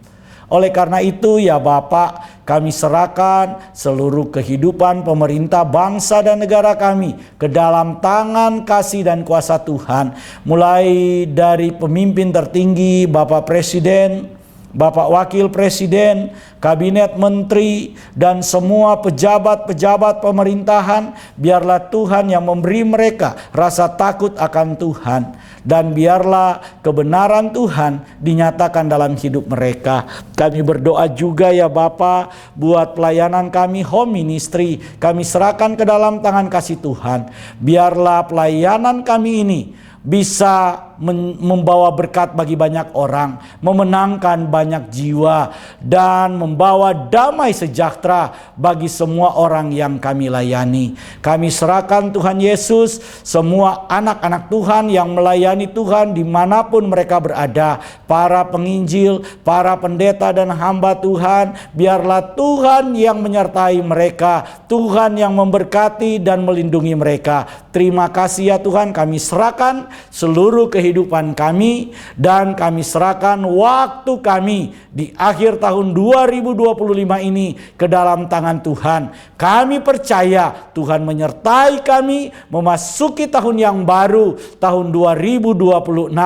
Oleh karena itu ya Bapak, kami serahkan seluruh kehidupan pemerintah bangsa dan negara kami ke dalam tangan kasih dan kuasa Tuhan. Mulai dari pemimpin tertinggi, Bapak Presiden, Bapak Wakil Presiden, Kabinet Menteri, dan semua pejabat-pejabat pemerintahan. Biarlah Tuhan yang memberi mereka rasa takut akan Tuhan. Dan biarlah kebenaran Tuhan dinyatakan dalam hidup mereka. Kami berdoa juga ya Bapa, buat pelayanan kami home ministry. Kami serahkan ke dalam tangan kasih Tuhan. Biarlah pelayanan kami ini bisa membawa berkat bagi banyak orang, memenangkan banyak jiwa, dan membawa damai sejahtera bagi semua orang yang kami layani. Kami serahkan Tuhan Yesus, semua anak-anak Tuhan yang melayani Tuhan dimanapun mereka berada, para penginjil, para pendeta dan hamba Tuhan, biarlah Tuhan yang menyertai mereka, Tuhan yang memberkati dan melindungi mereka. Terima kasih ya Tuhan, kami serahkan seluruh kehidupan kami dan kami serahkan waktu kami di akhir tahun 2025 ini ke dalam tangan Tuhan. Kami percaya Tuhan menyertai kami memasuki tahun yang baru, tahun 2026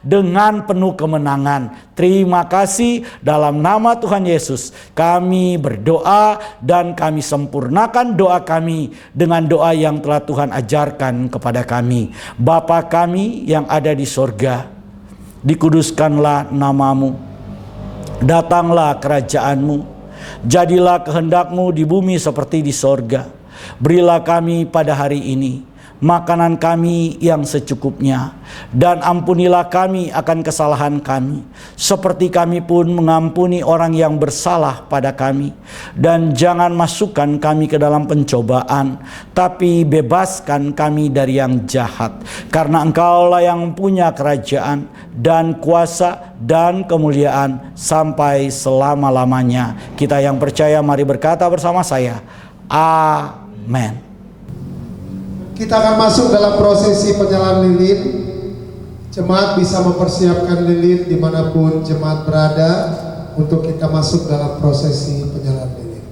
dengan penuh kemenangan. Terima kasih, dalam nama Tuhan Yesus kami berdoa dan kami sempurnakan doa kami dengan doa yang telah Tuhan ajarkan kepada kami. Bapa kami yang ada di sorga, dikuduskanlah namamu, Datanglah kerajaan-Mu, jadilah kehendak-Mu di bumi seperti di sorga. Berilah kami pada hari ini makanan kami yang secukupnya, dan ampunilah kami akan kesalahan kami, seperti kami pun mengampuni orang yang bersalah pada kami. Dan jangan masukkan kami ke dalam pencobaan, tapi bebaskan kami dari yang jahat. Karena Engkaulah yang punya kerajaan dan kuasa dan kemuliaan sampai selama-lamanya. Kita yang percaya mari berkata bersama saya, amin. Kita akan masuk dalam prosesi penyalaan lilin. Jemaat bisa mempersiapkan lilin dimanapun jemaat berada untuk kita masuk dalam prosesi penyalaan lilin.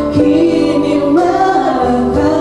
Kini mereka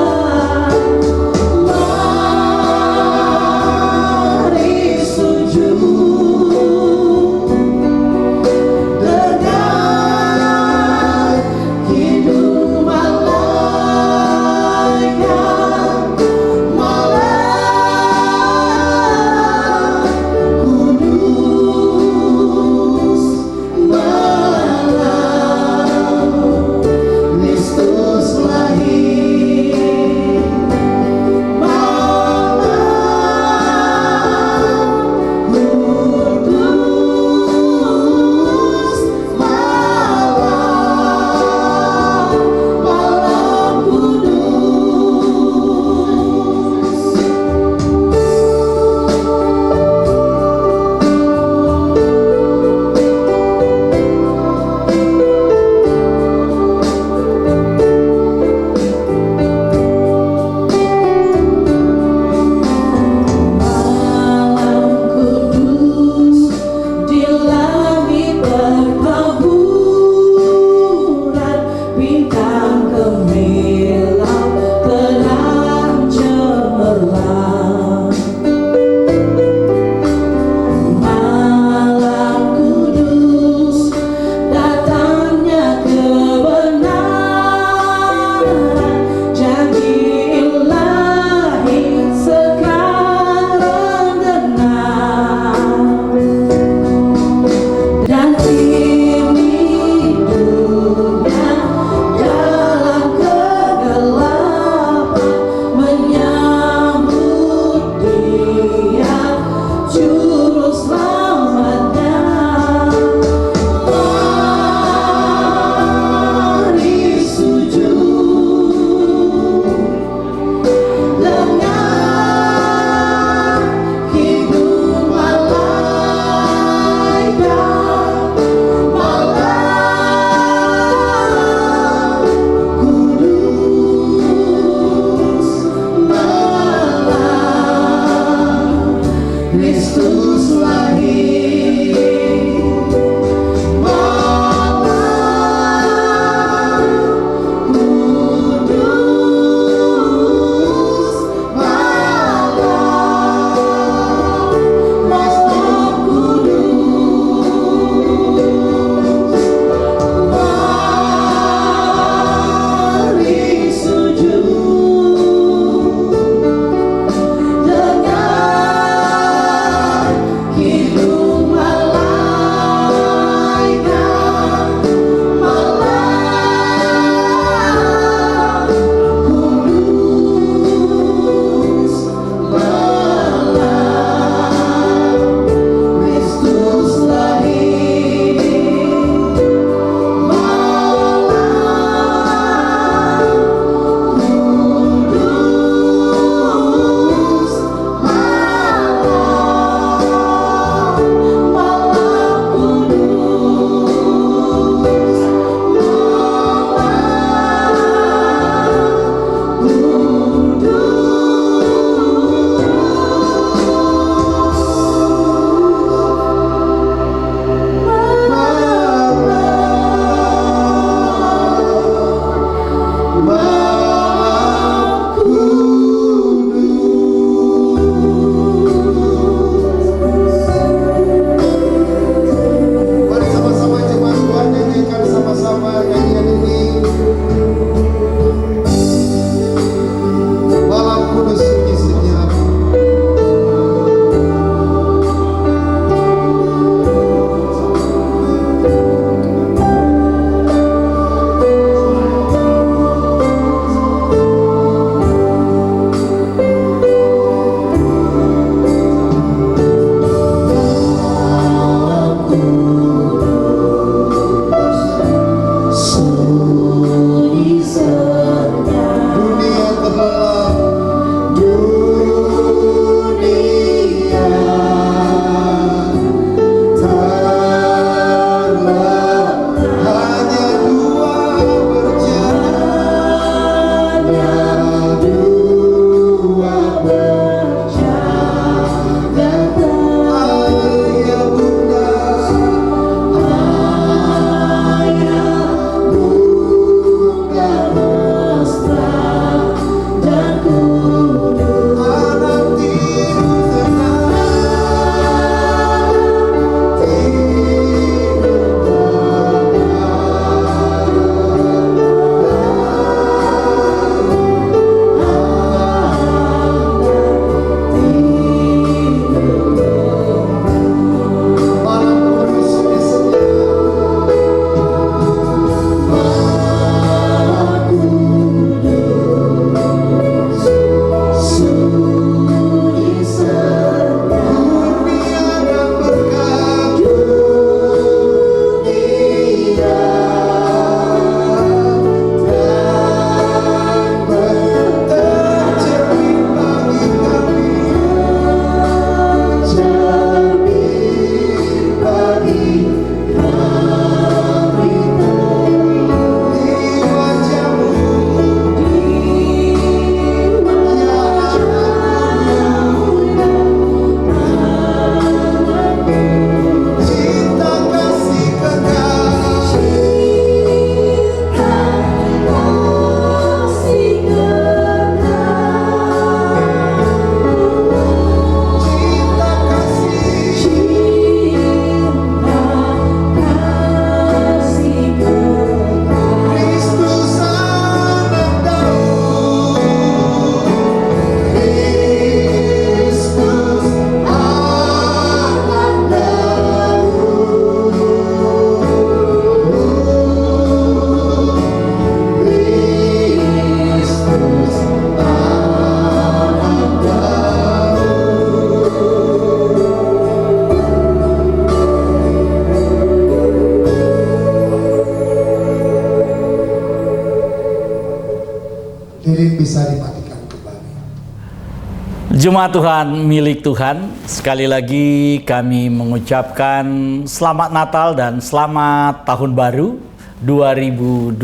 Jemaat Tuhan, milik Tuhan, sekali lagi kami mengucapkan selamat Natal dan selamat Tahun Baru 2026.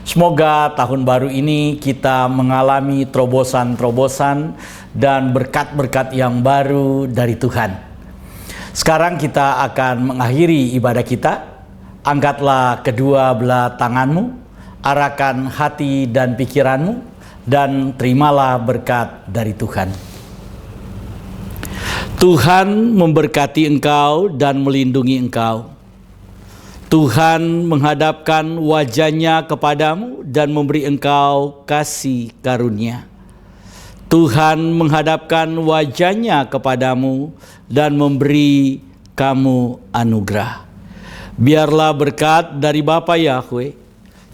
Semoga tahun baru ini kita mengalami terobosan-terobosan dan berkat-berkat yang baru dari Tuhan. Sekarang kita akan mengakhiri ibadah kita. Angkatlah kedua belah tanganmu, arahkan hati dan pikiranmu, dan terimalah berkat dari Tuhan. Tuhan memberkati engkau dan melindungi engkau. Tuhan menghadapkan wajahnya kepadamu dan memberi engkau kasih karunia. Tuhan menghadapkan wajahnya kepadamu dan memberi kamu anugerah. Biarlah berkat dari Bapa Yahweh,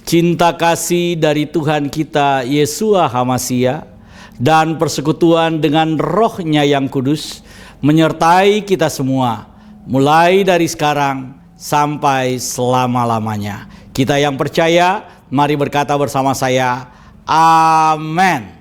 cinta kasih dari Tuhan kita Yesua HaMasiah, dan persekutuan dengan Roh-Nya yang kudus menyertai kita semua, mulai dari sekarang sampai selama-lamanya. Kita yang percaya, mari berkata bersama saya, Amin.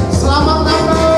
Selamat tahun baru.